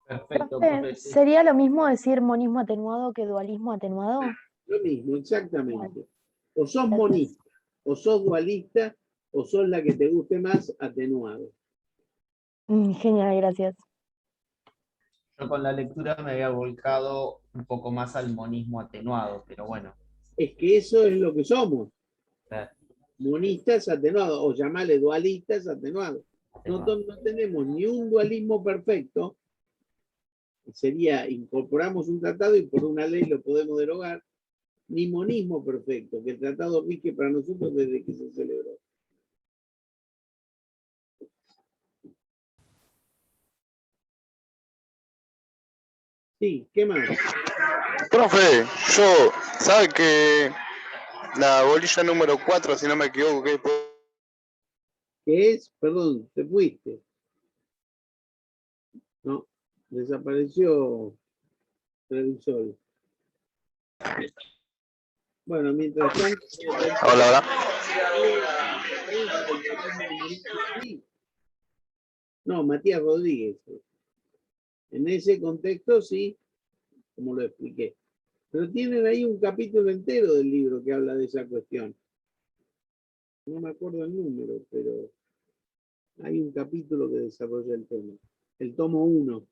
Perfecto, Profe, profe. ¿sería lo mismo decir monismo atenuado que dualismo atenuado? Lo mismo, exactamente. O sos monista, o sos dualista, o sos la que te guste más, atenuado. Genial, gracias. Yo con la lectura me había volcado un poco más al monismo atenuado, pero bueno. Es que eso es lo que somos. Claro. Monistas atenuados, o llamarle dualistas atenuados. No tenemos ni un dualismo perfecto, sería incorporamos un tratado y por una ley lo podemos derogar, ni monismo perfecto, que el tratado rige para nosotros desde que se celebró. Sí, ¿qué más? Profe, ¿sabe que la bolilla número 4, si no me equivoco, ¿Qué es? Perdón, te fuiste. No, desapareció Trevisol. Bueno, mientras tanto... Hola. Sí. No, Matías Rodríguez. En ese contexto sí, como lo expliqué. Pero tienen ahí un capítulo entero del libro que habla de esa cuestión. No me acuerdo el número, pero hay un capítulo que desarrolla el tema. El tomo 1.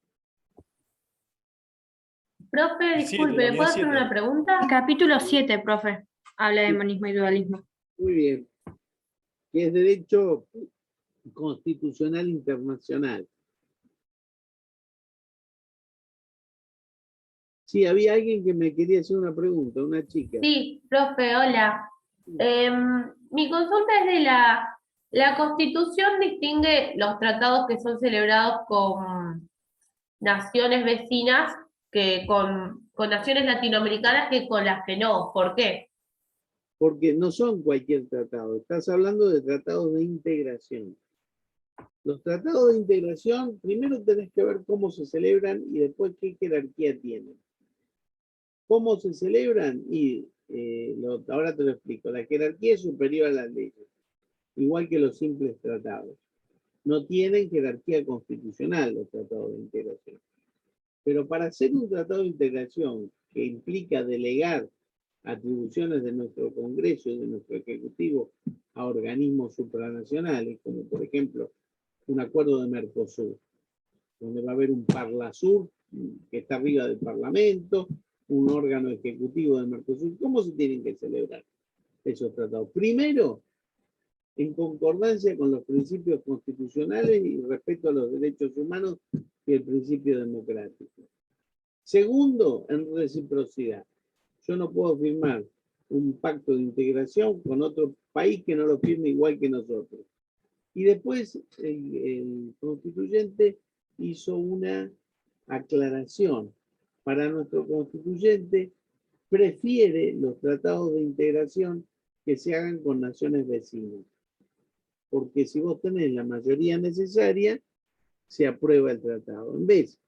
Profe, disculpe, ¿le puedo hacer una pregunta? Capítulo 7, profe. Habla de monismo y dualismo. Muy bien. Que es derecho constitucional internacional. Sí, había alguien que me quería hacer una pregunta, una chica. Sí, profe, hola. Mi consulta es de la Constitución distingue los tratados que son celebrados con naciones vecinas que con naciones latinoamericanas que con las que no. ¿Por qué? Porque no son cualquier tratado, estás hablando de tratados de integración. Los tratados de integración, primero tenés que ver cómo se celebran y después qué jerarquía tienen. ¿Cómo se celebran? Y ahora te lo explico. La jerarquía es superior a las leyes, igual que los simples tratados. No tienen jerarquía constitucional los tratados de integración. Pero para hacer un tratado de integración que implica delegar atribuciones de nuestro Congreso y de nuestro Ejecutivo a organismos supranacionales, como por ejemplo un acuerdo de Mercosur, donde va a haber un Parlasur que está arriba del Parlamento, un órgano ejecutivo de Mercosur. ¿Cómo se tienen que celebrar esos tratados? Primero, en concordancia con los principios constitucionales y respeto a los derechos humanos y el principio democrático. Segundo, en reciprocidad. Yo no puedo firmar un pacto de integración con otro país que no lo firme igual que nosotros. Y después el constituyente hizo una aclaración. Para nuestro constituyente prefiere los tratados de integración que se hagan con naciones vecinas. Porque si vos tenés la mayoría necesaria, se aprueba el tratado. En vez,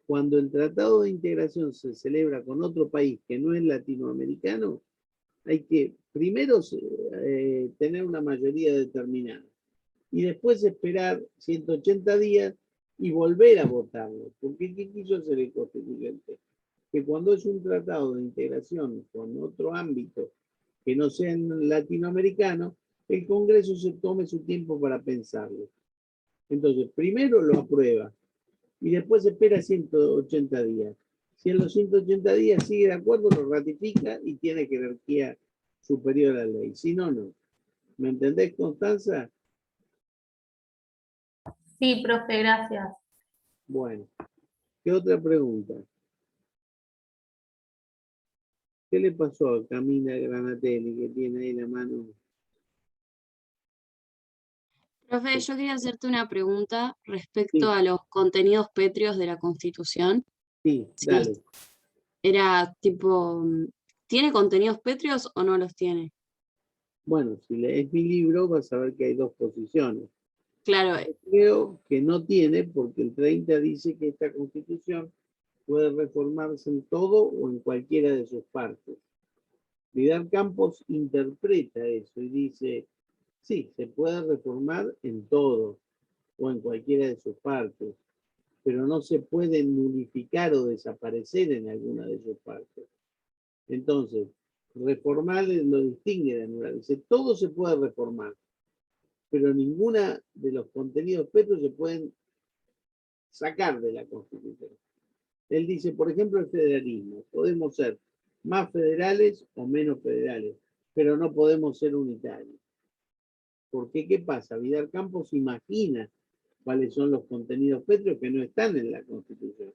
cuando el tratado de integración se celebra con otro país que no es latinoamericano, hay que primero tener una mayoría determinada y después esperar 180 días y volver a votarlo. Porque ¿qué quiso hacer el constituyente? Que cuando es un tratado de integración con otro ámbito que no sea latinoamericano, el Congreso se tome su tiempo para pensarlo. Entonces, primero lo aprueba y después espera 180 días. Si en los 180 días sigue de acuerdo, lo ratifica y tiene jerarquía superior a la ley. Si no, no. ¿Me entendés, Constanza? Sí, profe, gracias. Bueno, ¿qué otra pregunta? ¿Qué le pasó a Camila Granatelli que tiene ahí la mano? Profe, yo quería hacerte una pregunta respecto Sí, a los contenidos pétreos de la Constitución. sí, Sí, dale. era tipo, ¿tiene contenidos pétreos o no los tiene? Bueno, si lees mi libro vas a ver que hay dos posiciones. Claro, Creo que no tiene porque el 30 dice que esta Constitución puede reformarse en todo o en cualquiera de sus partes. Vidal Campos interpreta eso y dice, sí, se puede reformar en todo o en cualquiera de sus partes, pero no se puede nulificar o desaparecer en alguna de sus partes. Entonces, reformar lo distingue de anular. Dice, todo se puede reformar, pero ninguna de los contenidos pétreos se pueden sacar de la Constitución. Él dice, por ejemplo, el federalismo. Podemos ser más federales o menos federales, pero no podemos ser unitarios. Porque, ¿qué pasa? Vidal Campos imagina cuáles son los contenidos pétreos que no están en la Constitución.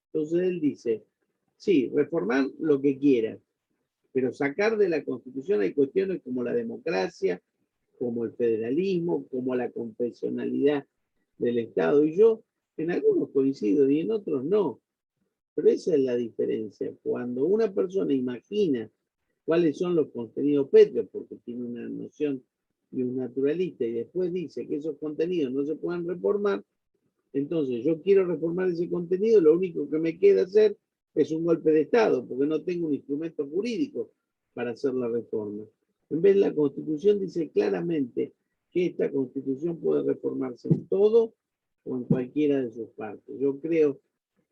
Entonces él dice, sí, reformar lo que quieras, pero sacar de la Constitución hay cuestiones como la democracia, como el federalismo, como la confesionalidad del Estado. Y yo en algunos coincido y en otros no. Pero esa es la diferencia. Cuando una persona imagina cuáles son los contenidos pétreos, porque tiene una noción de un naturalista, y después dice que esos contenidos no se pueden reformar, entonces yo quiero reformar ese contenido, lo único que me queda hacer es un golpe de Estado, porque no tengo un instrumento jurídico para hacer la reforma. En vez, la Constitución dice claramente que esta Constitución puede reformarse en todo o en cualquiera de sus partes. Yo creo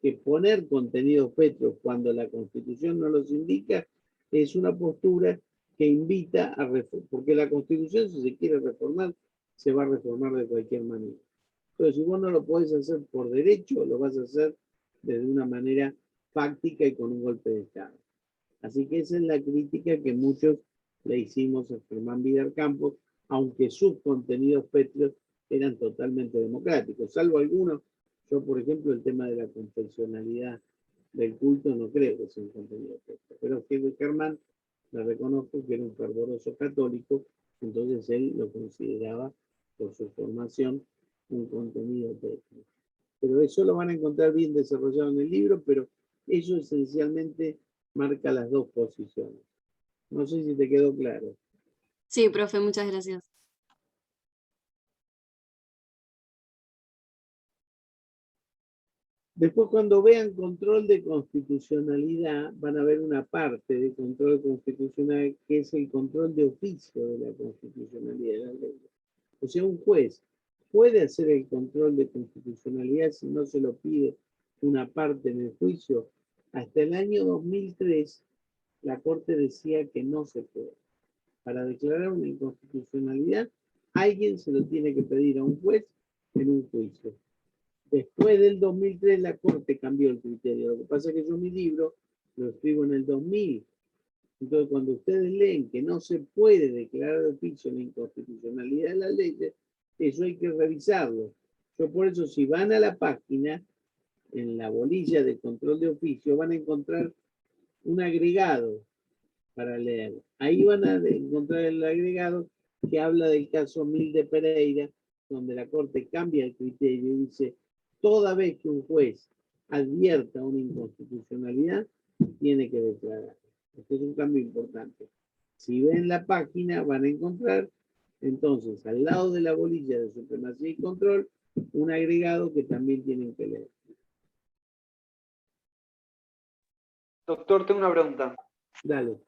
que poner contenidos pétreos cuando la Constitución no los indica es una postura que invita a reformar, porque la Constitución, si se quiere reformar, se va a reformar de cualquier manera. Entonces, si vos no lo podés hacer por derecho, lo vas a hacer de una manera fáctica y con un golpe de Estado. Así que esa es la crítica que muchos le hicimos a Germán Vidal Campos, aunque sus contenidos pétreos eran totalmente democráticos, salvo algunos. Yo, por ejemplo, el tema de la confesionalidad del culto no creo que sea un contenido pétreo, pero Germán, le reconozco que era un fervoroso católico, entonces él lo consideraba, por su formación, un contenido pétreo. Pero eso lo van a encontrar bien desarrollado en el libro, pero eso esencialmente marca las dos posiciones. No sé si te quedó claro. Sí, profe, muchas gracias. Después, cuando vean control de constitucionalidad, van a ver una parte de control constitucional que es el control de oficio de la constitucionalidad de la ley. O sea, un juez puede hacer el control de constitucionalidad si no se lo pide una parte en el juicio. Hasta el año 2003, la Corte decía que no se puede. Para declarar una inconstitucionalidad, alguien se lo tiene que pedir a un juez en un juicio. Después del 2003 la Corte cambió el criterio. Lo que pasa es que yo mi libro lo escribo en el 2000. Entonces, cuando ustedes leen que no se puede declarar de oficio la inconstitucionalidad de las leyes, eso hay que revisarlo. Yo por eso, si van a la página, en la bolilla de control de oficio, van a encontrar un agregado para leer. Ahí van a encontrar el agregado que habla del caso Milde Pereira, donde la Corte cambia el criterio y dice, toda vez que un juez advierta una inconstitucionalidad, tiene que declarar. Este es un cambio importante. Si ven la página, van a encontrar, entonces, al lado de la bolilla de supremacía y control, un agregado que también tienen que leer. Doctor, tengo una pregunta. Dale.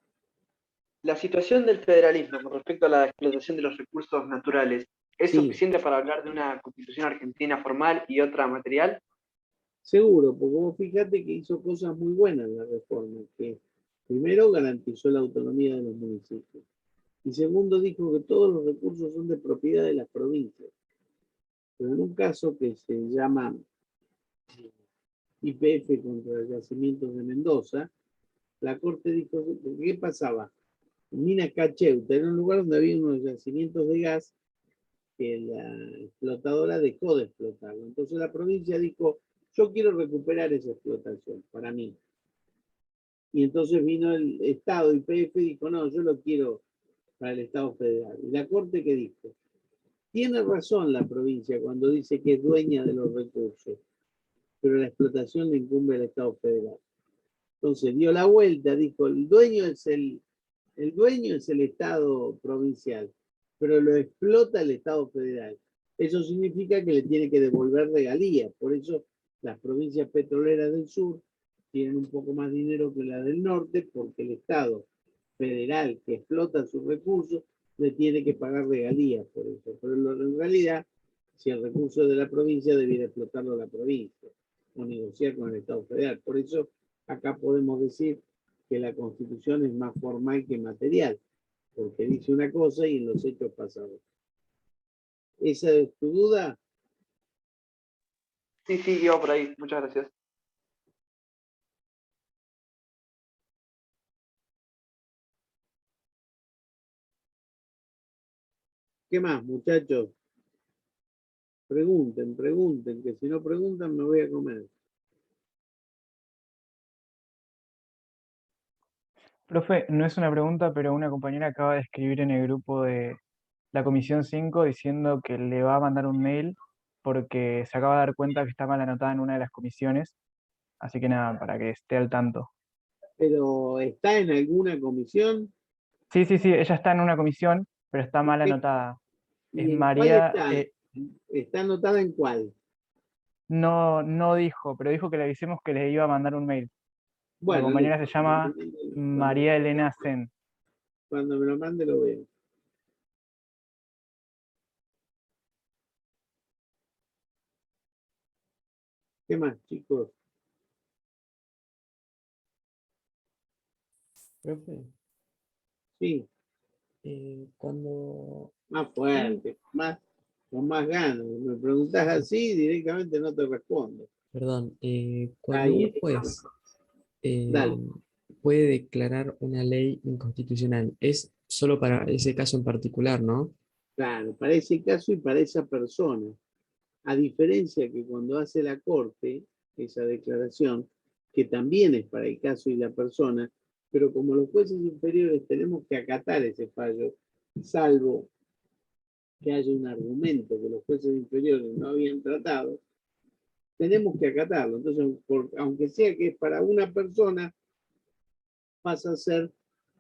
La situación del federalismo con respecto a la explotación de los recursos naturales, ¿es Sí. suficiente para hablar de una constitución argentina formal y otra material? Seguro, porque vos fíjate que hizo cosas muy buenas la reforma, que primero garantizó la autonomía de los municipios y segundo dijo que todos los recursos son de propiedad de las provincias. Pero en un caso que se llama YPF contra yacimientos de Mendoza, la Corte dijo, ¿qué pasaba? Minas Cacheuta era un lugar donde había unos yacimientos de gas que la explotadora dejó de explotarlo. Entonces la provincia dijo, yo quiero recuperar esa explotación para mí. Y entonces vino el Estado, YPF, y dijo, no, yo lo quiero para el Estado federal. Y la Corte, ¿qué dijo? Tiene razón la provincia cuando dice que es dueña de los recursos, pero la explotación le incumbe al Estado federal. Entonces dio la vuelta, dijo, el dueño es el Estado provincial, pero lo explota el Estado federal. Eso significa que le tiene que devolver regalías. Por eso las provincias petroleras del sur tienen un poco más dinero que las del norte, porque el Estado federal que explota sus recursos le tiene que pagar regalías por eso. Pero en realidad, si el recurso es de la provincia, debiera explotarlo la provincia o negociar con el Estado federal. Por eso acá podemos decir que la Constitución es más formal que material, porque dice una cosa y en los hechos pasa otra. ¿Esa es tu duda? Sí, iba por ahí. Muchas gracias. ¿Qué más, muchachos? Pregunten, que si no preguntan me voy a comer. Profe, no es una pregunta, pero una compañera acaba de escribir en el grupo de la Comisión 5 diciendo que le va a mandar un mail porque se acaba de dar cuenta que está mal anotada en una de las comisiones. Así que nada, para que esté al tanto. ¿Pero está en alguna comisión? Sí, ella está en una comisión, pero está mal ¿Qué? anotada. Es ¿Y en cuál María, está? ¿Está anotada en cuál? no dijo, pero dijo que le avisemos que le iba a mandar un mail. La Bueno, compañera se listo. llama María Elena Sen. Cuando me lo mande lo veo. ¿Qué más, chicos? Profe, Sí, cuando... más fuerte, más, con más ganas. Me preguntas así, directamente no te respondo. Perdón, cuando Ahí, un juez dale. puede declarar una ley inconstitucional, es solo para ese caso en particular, ¿no? Claro, para ese caso y para esa persona. A diferencia que cuando hace la Corte esa declaración, que también es para el caso y la persona, pero como los jueces inferiores tenemos que acatar ese fallo, salvo que haya un argumento que los jueces inferiores no habían tratado, tenemos que acatarlo. Entonces, aunque sea que es para una persona, pasa a ser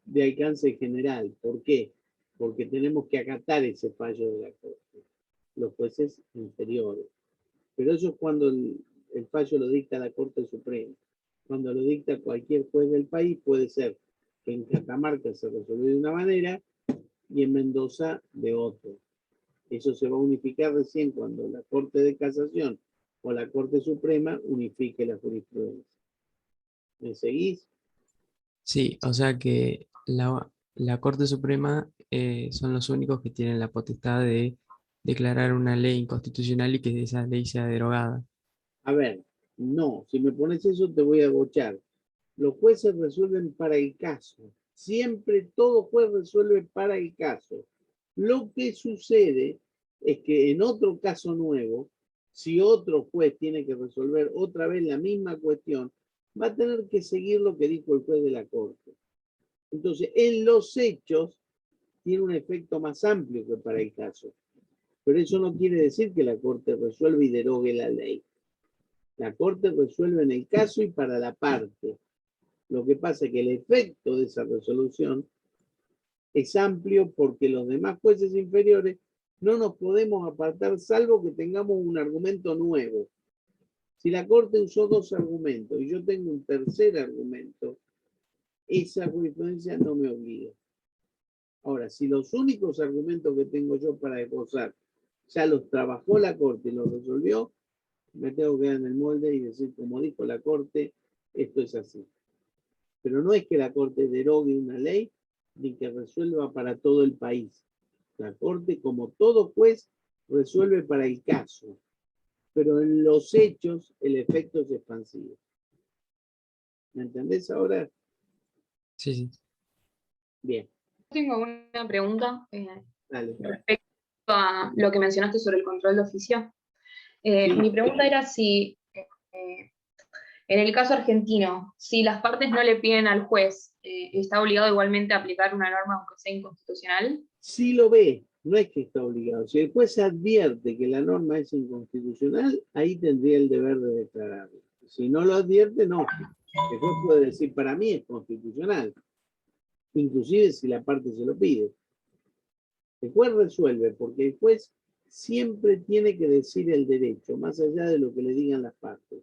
de alcance general. ¿Por qué? Porque tenemos que acatar ese fallo de la Corte, los jueces inferiores. Pero eso es cuando el fallo lo dicta la Corte Suprema. Cuando lo dicta cualquier juez del país, puede ser que en Catamarca se resuelve de una manera y en Mendoza de otra. Eso se va a unificar recién cuando la Corte de Casación o la Corte Suprema unifique la jurisprudencia. ¿Me seguís? Sí, o sea que la Corte Suprema son los únicos que tienen la potestad de declarar una ley inconstitucional y que esa ley sea derogada. A ver, no, si me pones eso te voy a agochar. Los jueces resuelven para el caso. Siempre todo juez resuelve para el caso. Lo que sucede es que en otro caso nuevo, si otro juez tiene que resolver otra vez la misma cuestión, va a tener que seguir lo que dijo el juez de la Corte. Entonces, en los hechos, tiene un efecto más amplio que para el caso. Pero eso no quiere decir que la Corte resuelva y derogue la ley. La Corte resuelve en el caso y para la parte. Lo que pasa es que el efecto de esa resolución es amplio porque los demás jueces inferiores no nos podemos apartar salvo que tengamos un argumento nuevo. Si la Corte usó 2 argumentos y yo tengo un tercer argumento, esa jurisprudencia no me obliga. Ahora, si los únicos argumentos que tengo yo para esbozar ya los trabajó la Corte y los resolvió, me tengo que quedar en el molde y decir, como dijo la Corte, esto es así. Pero no es que la Corte derogue una ley ni que resuelva para todo el país. La Corte, como todo juez, resuelve para el caso, pero en los hechos el efecto es expansivo. ¿Me entendés ahora? Sí, sí. Bien, Tengo una pregunta dale. respecto a lo que mencionaste sobre el control de oficio. Mi pregunta era si, en el caso argentino, si las partes no le piden al juez, ¿está obligado igualmente a aplicar una norma aunque sea inconstitucional? Si lo ve, no es que está obligado. Si el juez advierte que la norma es inconstitucional, ahí tendría el deber de declararlo. Si no lo advierte, no. El juez puede decir, para mí es constitucional, inclusive si la parte se lo pide. El juez resuelve porque el juez siempre tiene que decir el derecho, más allá de lo que le digan las partes.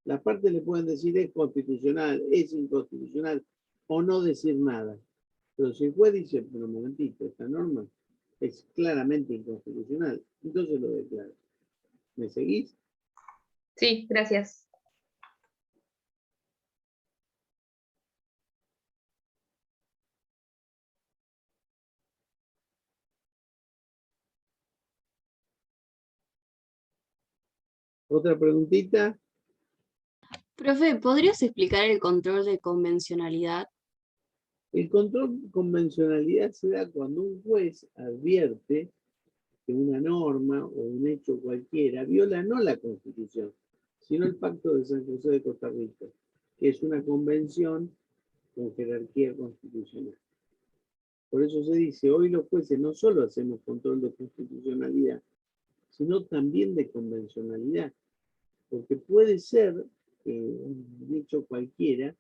Las partes le pueden decir es constitucional, es inconstitucional, o no decir nada. Pero si el juez dice, pero un momentito, esta norma es claramente inconstitucional, entonces lo declara. ¿Me seguís? Sí, gracias. ¿Otra preguntita? Profe, ¿podrías explicar el control de convencionalidad? El control de convencionalidad se da cuando un juez advierte que una norma o un hecho cualquiera viola no la Constitución, sino el Pacto de San José de Costa Rica, que es una convención con jerarquía constitucional. Por eso se dice, hoy los jueces no solo hacemos control de constitucionalidad, sino también de convencionalidad, porque puede ser que un hecho cualquiera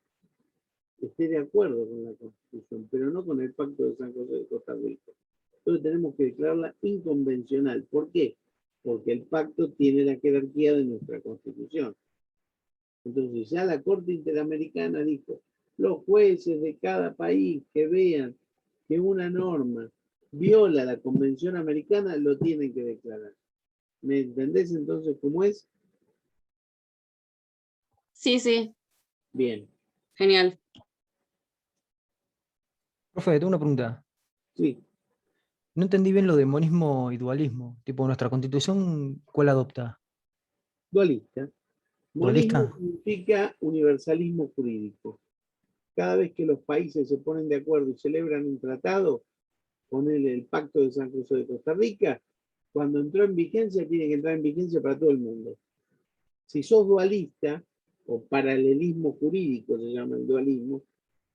esté de acuerdo con la Constitución, pero no con el Pacto de San José de Costa Rica. Entonces tenemos que declararla inconvencional. ¿Por qué? Porque el pacto tiene la jerarquía de nuestra Constitución. Entonces ya la Corte Interamericana dijo, los jueces de cada país que vean que una norma viola la Convención Americana, lo tienen que declarar. ¿Me entendés entonces cómo es? Sí, sí, Bien. genial. Profe, tengo una pregunta. Sí. No entendí bien lo de monismo y dualismo. Tipo, nuestra constitución, ¿cuál adopta? Dualista. Monismo ¿Dualista? significa universalismo jurídico. Cada vez que los países se ponen de acuerdo y celebran un tratado, con el Pacto de San José de Costa Rica, cuando entró en vigencia, tiene que entrar en vigencia para todo el mundo. Si sos dualista, o paralelismo jurídico se llama el dualismo,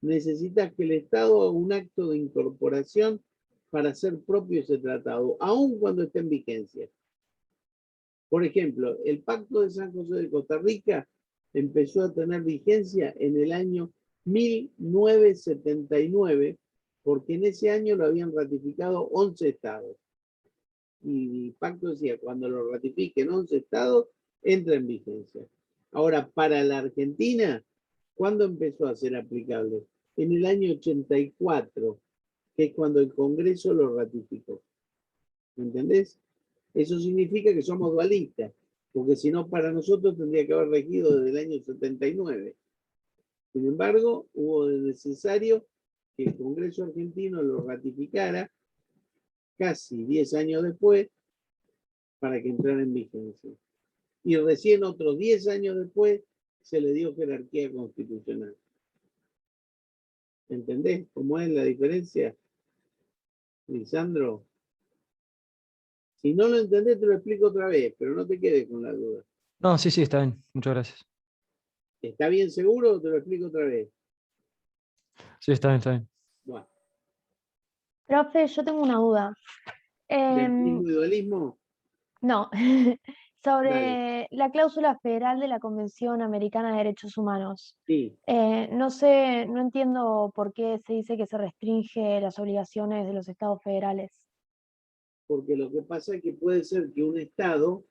necesitas que el Estado haga un acto de incorporación para hacer propio ese tratado, aun cuando esté en vigencia. Por ejemplo, el Pacto de San José de Costa Rica empezó a tener vigencia en el año 1979, porque en ese año lo habían ratificado 11 estados. Y el pacto decía, cuando lo ratifiquen 11 estados, entra en vigencia. Ahora, para la Argentina, ¿cuándo empezó a ser aplicable? En el año 84, que es cuando el Congreso lo ratificó. ¿Me entendés? Eso significa que somos dualistas, porque si no, para nosotros tendría que haber regido desde el año 79. Sin embargo, hubo necesario que el Congreso argentino lo ratificara casi 10 años después para que entrara en vigencia. Y recién otros 10 años después se le dio jerarquía constitucional. ¿Entendés cómo es la diferencia, Lisandro? Si no lo entendés, te lo explico otra vez, pero no te quedes con la duda. No, sí, sí, está bien. Muchas gracias. ¿Está bien seguro o te lo explico otra vez? Sí, está bien, está bien. Bueno. Profe, yo tengo una duda. ¿Del mismo dualismo? No, Dale. sobre la cláusula federal de la Convención Americana de Derechos Humanos. Sí. No sé, no entiendo por qué se dice que se restringe las obligaciones de los estados federales. Porque lo que pasa es que puede ser que un estado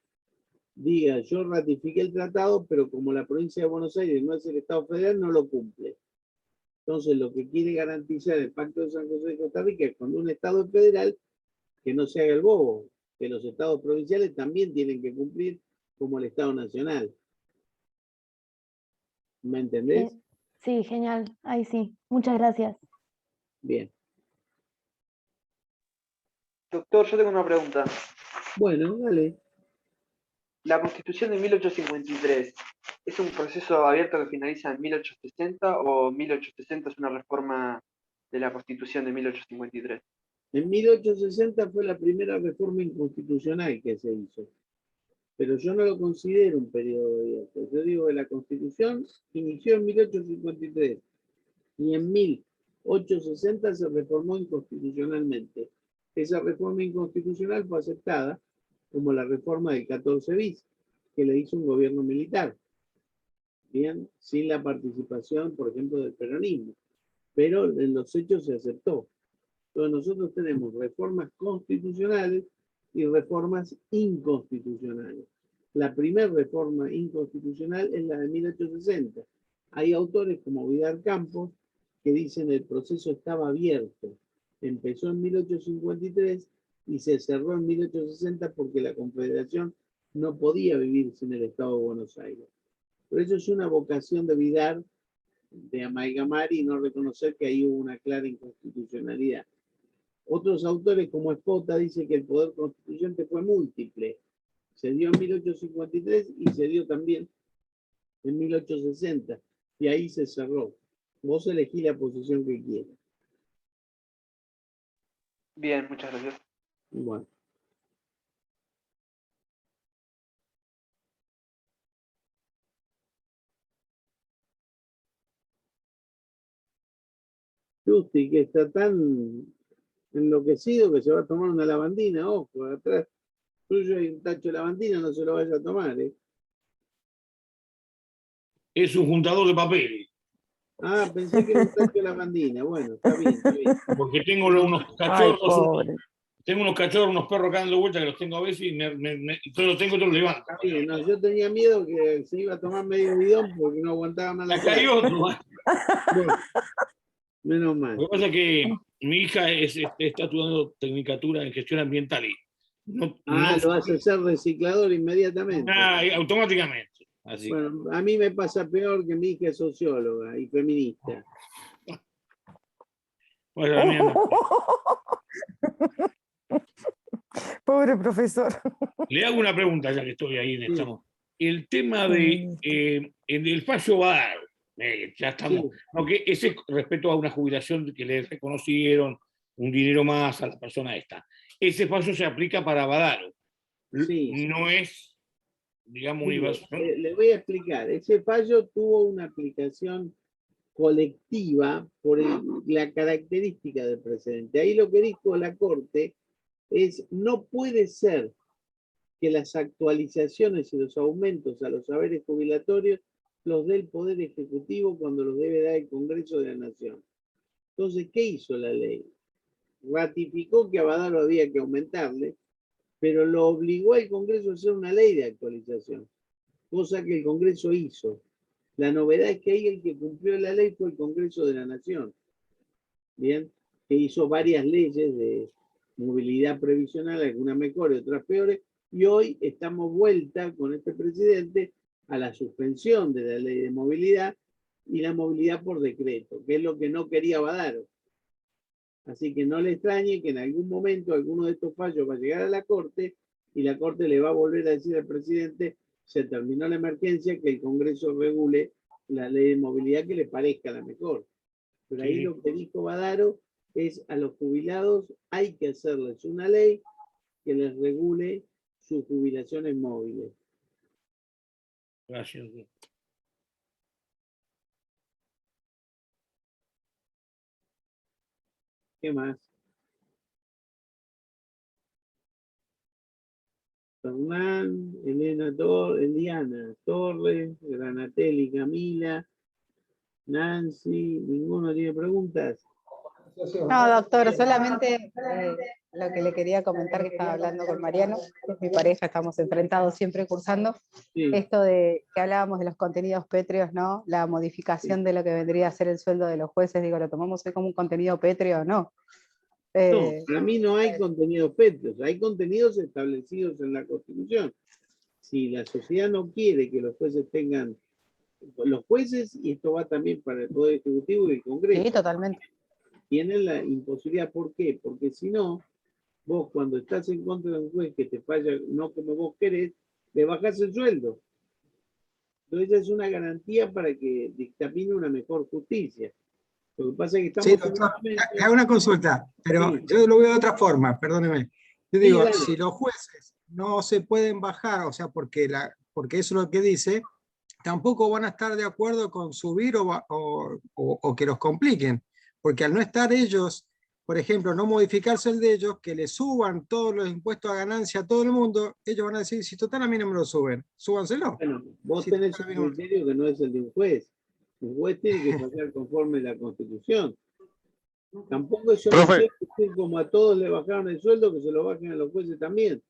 diga, yo ratifiqué el tratado, pero como la provincia de Buenos Aires no es el Estado federal, no lo cumple. Entonces, lo que quiere garantizar el Pacto de San José de Costa Rica es cuando un Estado es federal, que no se haga el bobo, que los estados provinciales también tienen que cumplir como el Estado nacional. ¿Me entendés? Sí, genial. Ahí sí. Muchas gracias. Bien. Doctor, yo tengo una pregunta. Bueno, dale. ¿La Constitución de 1853 es un proceso abierto que finaliza en 1860 o 1860 es una reforma de la Constitución de 1853? En 1860 fue la primera reforma inconstitucional que se hizo. Pero yo no lo considero un periodo abierto. Yo digo que la Constitución inició en 1853 y en 1860 se reformó inconstitucionalmente. Esa reforma inconstitucional fue aceptada como la reforma del 14 bis, que le hizo un gobierno militar. Bien, sin la participación, por ejemplo, del peronismo. Pero en los hechos se aceptó. Entonces nosotros tenemos reformas constitucionales y reformas inconstitucionales. La primera reforma inconstitucional es la de 1860. Hay autores como Vidal Campos que dicen el proceso estaba abierto. Empezó en 1853 y se cerró en 1860 porque la Confederación no podía vivir sin el Estado de Buenos Aires. Por eso es una vocación de Vidal de amalgamar y no reconocer que ahí hubo una clara inconstitucionalidad. Otros autores como Espota dicen que el poder constituyente fue múltiple. Se dio en 1853 y se dio también en 1860. Y ahí se cerró. Vos elegí la posición que quieras. Bien, muchas gracias. Bueno. Justi, que está tan enloquecido que se va a tomar una lavandina, ojo, atrás tuyo hay un tacho de lavandina, no se lo vaya a tomar, ¿eh? Es un juntador de papel. Ah, pensé que era un tacho de lavandina, bueno, está bien, está bien. Porque tengo unos cachorros, tengo unos cachorros, unos perros que dando vueltas que los tengo a veces y todos los tengo y todos los levanto. Está bien, no, yo tenía miedo que se iba a tomar medio bidón porque no aguantaba más la Acá hay otro. Bueno, Menos mal. Lo que pasa es que mi hija está estudiando Tecnicatura en Gestión Ambiental y no, Lo vas a hacer reciclador inmediatamente. Automáticamente. Así. Bueno, a mí me pasa peor que mi hija es socióloga y feminista. Bueno, a mí no. Pobre profesor. Le hago una pregunta, ya que estoy ahí. Estamos. El tema de el fallo Badaro, ya estamos. Sí. Aunque ese respecto a una jubilación que le reconocieron un dinero más a la persona esta. Ese fallo se aplica para Badaro. Sí. No es, digamos, universal. Le voy a explicar. Ese fallo tuvo una aplicación colectiva por la característica del precedente. Ahí lo que dijo la Corte es: no puede ser que las actualizaciones y los aumentos a los saberes jubilatorios los dé el Poder Ejecutivo cuando los debe dar el Congreso de la Nación. Entonces, ¿qué hizo la ley? Ratificó que a Badaro había que aumentarle, pero lo obligó al Congreso a hacer una ley de actualización, cosa que el Congreso hizo. La novedad es que ahí el que cumplió la ley fue el Congreso de la Nación, ¿bien? Que hizo varias leyes de movilidad previsional, algunas mejores, otras peores, y hoy estamos vuelta con este presidente a la suspensión de la ley de movilidad y la movilidad por decreto, que es lo que no quería Badaro. Así que no le extrañe que en algún momento alguno de estos fallos va a llegar a la Corte y la Corte le va a volver a decir al presidente: se terminó la emergencia, que el Congreso regule la ley de movilidad que le parezca la mejor. Pero ahí lo que dijo Badaro es: a los jubilados hay que hacerles una ley que les regule sus jubilaciones móviles. Gracias. ¿Qué más? Fernán, Eliana Torres, Granatelli, Camila, Nancy, ¿ninguno tiene preguntas? No, doctor, solamente lo que le quería comentar, que estaba hablando con Mariano, que es mi pareja, estamos enfrentados siempre cursando, esto de que hablábamos de los contenidos pétreos, ¿no? La modificación de lo que vendría a ser el sueldo de los jueces, digo, ¿lo tomamos hoy como un contenido pétreo o no? No, para mí no hay contenidos pétreos, hay contenidos establecidos en la Constitución. Si la sociedad no quiere que los jueces tengan, los jueces, y esto va también para el Poder Ejecutivo y el Congreso. Sí, totalmente. Tienen la imposibilidad. ¿Por qué? Porque si no, vos cuando estás en contra de un juez que te falla no como vos querés, le bajás el sueldo. Entonces es una garantía para que dictamine una mejor justicia. Lo que pasa es que estamos... Sí, doctor, le hago una consulta, pero yo lo veo de otra forma, perdóneme. Yo digo, dale. si los jueces no se pueden bajar, o sea, porque eso es lo que dice, tampoco van a estar de acuerdo con subir o que los compliquen. Porque al no estar ellos, por ejemplo, no modificarse el de ellos, que le suban todos los impuestos a ganancia a todo el mundo, ellos van a decir: si total a mí no me lo suben, súbanselo. Bueno, vos tenés un criterio que no es el de un juez. Un juez tiene que fallar conforme a la Constitución. Tampoco es solución decir como a todos le bajaron el sueldo, que se lo bajen a los jueces también.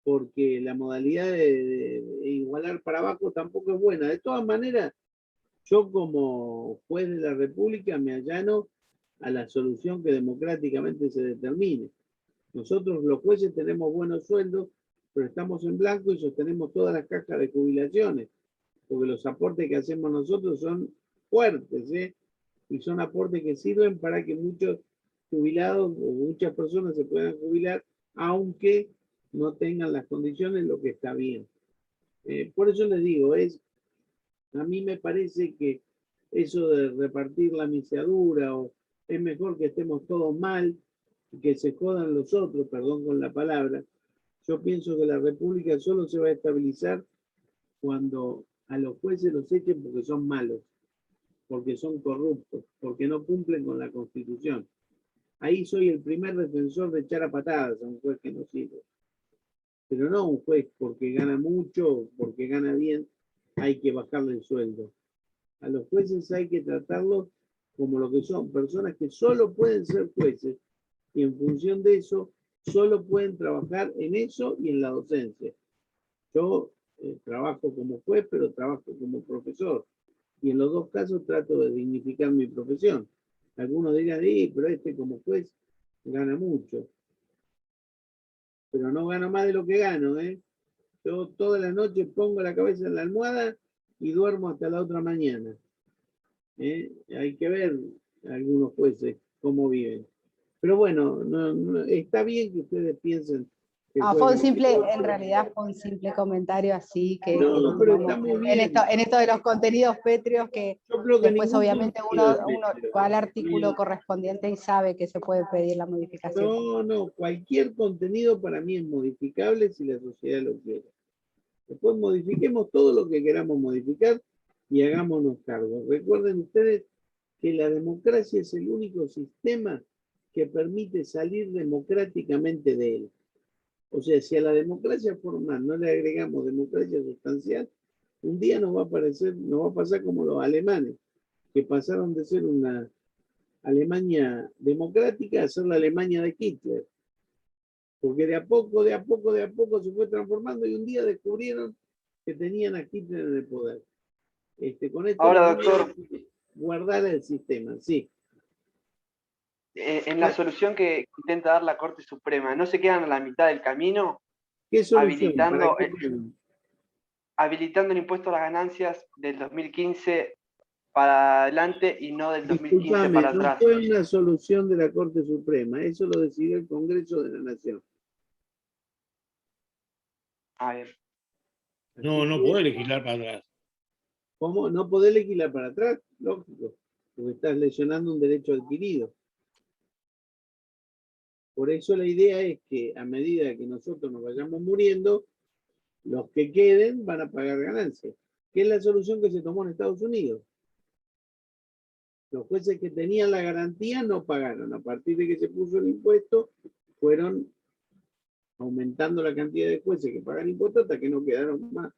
Porque la modalidad de igualar para abajo tampoco es buena. De todas maneras, yo como juez de la República me allano a la solución que democráticamente se determine. Nosotros los jueces tenemos buenos sueldos, pero estamos en blanco y sostenemos todas las cajas de jubilaciones, porque los aportes que hacemos nosotros son fuertes, y son aportes que sirven para que muchos jubilados o muchas personas se puedan jubilar, aunque no tengan las condiciones, lo que está bien. Por eso les digo, a mí me parece que eso de repartir la miseadura, o es mejor que estemos todos mal y que se jodan los otros, perdón con la palabra. Yo pienso que la República solo se va a estabilizar cuando a los jueces los echen porque son malos, porque son corruptos, porque no cumplen con la Constitución. Ahí soy el primer defensor de echar a patadas a un juez que no sirve. Pero no un juez porque gana mucho, porque gana bien, hay que bajarle el sueldo. A los jueces hay que tratarlos como lo que son, personas que solo pueden ser jueces y en función de eso solo pueden trabajar en eso y en la docencia. Yo trabajo como juez, pero trabajo como profesor. Y en los dos casos trato de dignificar mi profesión. Algunos dirán, pero este como juez gana mucho. Pero no gano más de lo que gano, ¿eh? Yo todas las noches pongo la cabeza en la almohada y duermo hasta la otra mañana. Hay que ver algunos jueces cómo viven. Pero bueno, está bien que ustedes piensen que No, fue un simple, en realidad fue un simple comentario así que no, pero está muy bien. en esto de los contenidos pétreos que después obviamente uno va al artículo correspondiente y sabe que se puede pedir la modificación. No, cualquier contenido para mí es modificable si la sociedad lo quiere. Después modifiquemos todo lo que queramos modificar y hagámonos cargo. Recuerden ustedes que la democracia es el único sistema que permite salir democráticamente de él. O sea, si a la democracia formal no le agregamos democracia sustancial, un día nos va a pasar como los alemanes, que pasaron de ser una Alemania democrática a ser la Alemania de Hitler. Porque de a poco se fue transformando y un día descubrieron que tenían a Hitler en el poder. Con esto ahora, doctor, guardar el sistema, sí. En la solución que intenta dar la Corte Suprema, ¿no se quedan a la mitad del camino? ¿Qué solución? Habilitando el impuesto a las ganancias del 2015 para adelante y no del 2015 para atrás. No fue una solución de la Corte Suprema, eso lo decidió el Congreso de la Nación. A ver. No podés legislar para atrás. ¿Cómo? ¿No podés legislar para atrás? Lógico, porque estás lesionando un derecho adquirido. Por eso la idea es que a medida que nosotros nos vayamos muriendo, los que queden van a pagar ganancias, que es la solución que se tomó en Estados Unidos. Los jueces que tenían la garantía no pagaron. A partir de que se puso el impuesto, fueron aumentando la cantidad de jueces que pagan impuestos hasta que no quedaron más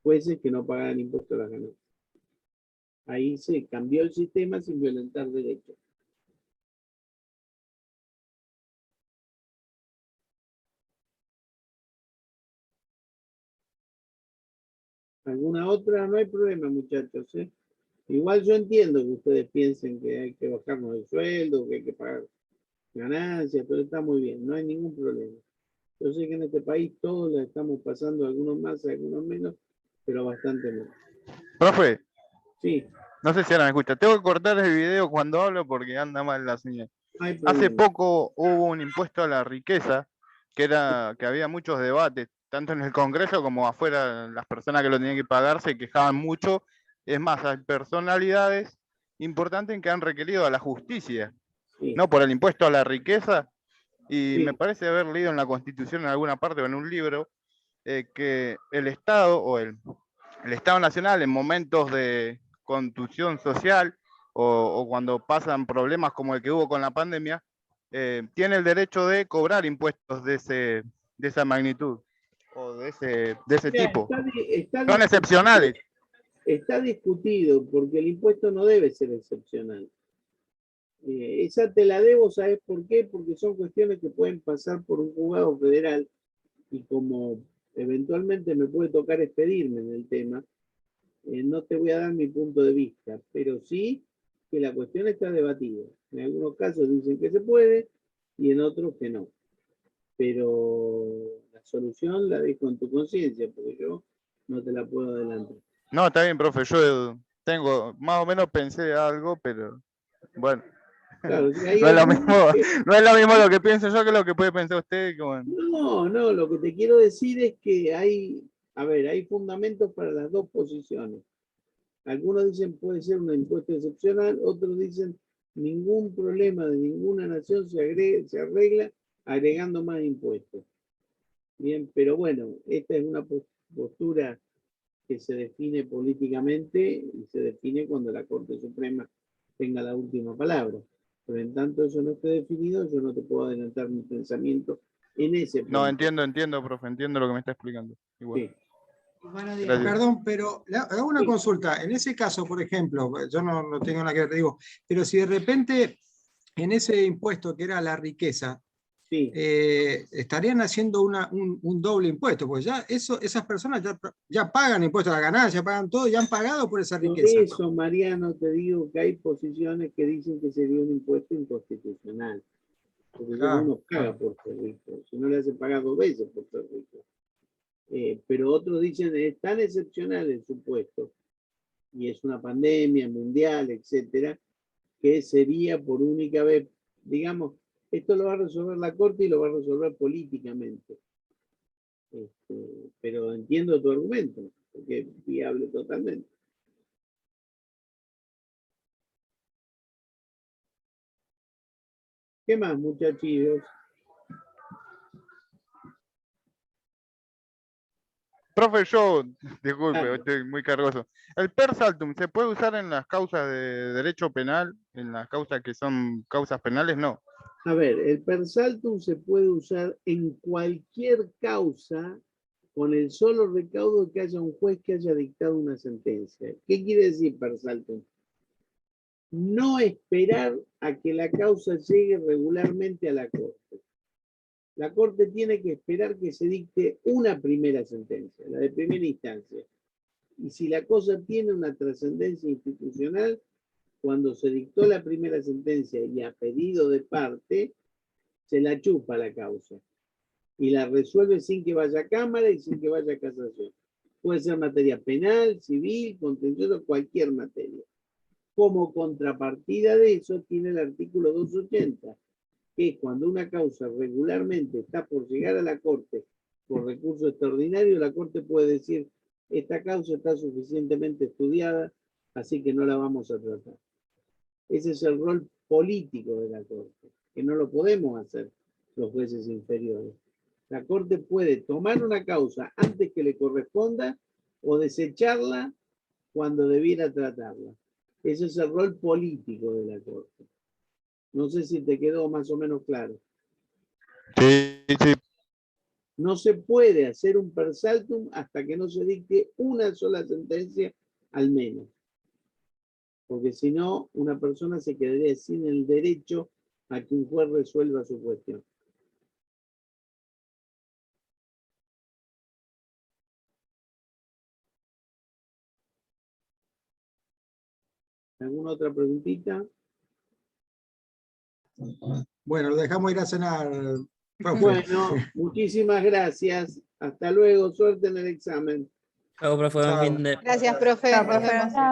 jueces que no pagaban impuestos a las ganancias. Ahí se cambió el sistema sin violentar derechos. ¿Alguna otra? No hay problema, muchachos. Igual yo entiendo que ustedes piensen que hay que bajarnos el sueldo, que hay que pagar ganancias, pero está muy bien, no hay ningún problema. Yo sé que en este país todos la estamos pasando, algunos más, algunos menos, pero bastante menos. Profe. Sí. No sé si ahora me escucha. Tengo que cortar el video cuando hablo porque anda mal la señal. Hace poco hubo un impuesto a la riqueza que había muchos debates, tanto en el Congreso como afuera. Las personas que lo tenían que pagar se quejaban mucho. Es más, hay personalidades importantes que han requerido a la justicia, no por el impuesto a la riqueza. Y me parece haber leído en la Constitución en alguna parte o en un libro que el Estado o el Estado Nacional en momentos de contusión social o cuando pasan problemas como el que hubo con la pandemia, tiene el derecho de cobrar impuestos de esa magnitud o de ese tipo. Son excepcionales. Está discutido porque el impuesto no debe ser excepcional. Esa te la debo, ¿sabes por qué? Porque son cuestiones que pueden pasar por un juzgado federal y como eventualmente me puede tocar expedirme en el tema, no te voy a dar mi punto de vista, pero sí que la cuestión está debatida. En algunos casos dicen que se puede y en otros que no. Pero la solución la dejo en tu conciencia, porque yo no te la puedo adelantar. No, está bien, profe, yo más o menos pensé algo, pero bueno. Claro, no es lo mismo lo que pienso yo que lo que puede pensar usted. No, lo que te quiero decir es que hay fundamentos para las dos posiciones. Algunos dicen puede ser un impuesto excepcional, otros dicen ningún problema de ninguna nación se arregla agregando más impuestos. Bien, pero bueno, esta es una postura que se define políticamente y se define cuando la Corte Suprema tenga la última palabra. Pero en tanto eso no esté definido, yo no te puedo adelantar mi pensamiento en ese punto. No, entiendo, profe, entiendo lo que me está explicando. Igual. Sí. Perdón, pero hago una consulta. En ese caso, por ejemplo, yo no tengo nada que ver, te digo, pero si de repente en ese impuesto que era la riqueza, estarían haciendo un doble impuesto, porque ya esas personas ya pagan impuestos a la ganancia, pagan todo, ya han pagado por esa riqueza. Por eso, Mariano, te digo que hay posiciones que dicen que sería un impuesto inconstitucional. Porque uno paga por ser rico, si no le hace pagar 2 veces por ser rico. Pero otros dicen que es tan excepcional el supuesto, y es una pandemia mundial, etcétera, que sería por única vez, digamos, esto lo va a resolver la Corte y lo va a resolver políticamente. Pero entiendo tu argumento, porque es viable totalmente. ¿Qué más, muchachos? Profe, yo, disculpe, hoy estoy muy cargoso. ¿El per saltum se puede usar en las causas de derecho penal? ¿En las causas que son causas penales? No. A ver, el per saltum se puede usar en cualquier causa con el solo recaudo de que haya un juez que haya dictado una sentencia. ¿Qué quiere decir per saltum? No esperar a que la causa llegue regularmente a la Corte. La Corte tiene que esperar que se dicte una primera sentencia, la de primera instancia. Y si la cosa tiene una trascendencia institucional, cuando se dictó la primera sentencia y a pedido de parte, se la chupa la causa. Y la resuelve sin que vaya a Cámara y sin que vaya a casación. Puede ser materia penal, civil, contencioso, cualquier materia. Como contrapartida de eso tiene el artículo 280, que es cuando una causa regularmente está por llegar a la Corte por recurso extraordinario, la Corte puede decir, esta causa está suficientemente estudiada, así que no la vamos a tratar. Ese es el rol político de la Corte, que no lo podemos hacer los jueces inferiores. La Corte puede tomar una causa antes que le corresponda o desecharla cuando debiera tratarla. Ese es el rol político de la Corte. No sé si te quedó más o menos claro. Sí. No se puede hacer un per saltum hasta que no se dicte una sola sentencia al menos. Porque si no, una persona se quedaría sin el derecho a que un juez resuelva su cuestión. ¿Alguna otra preguntita? Bueno, lo dejamos ir a cenar, profe. Bueno, muchísimas gracias. Hasta luego. Suerte en el examen. Chao, profe. Buen fin de- Gracias, profe. Nos vemos.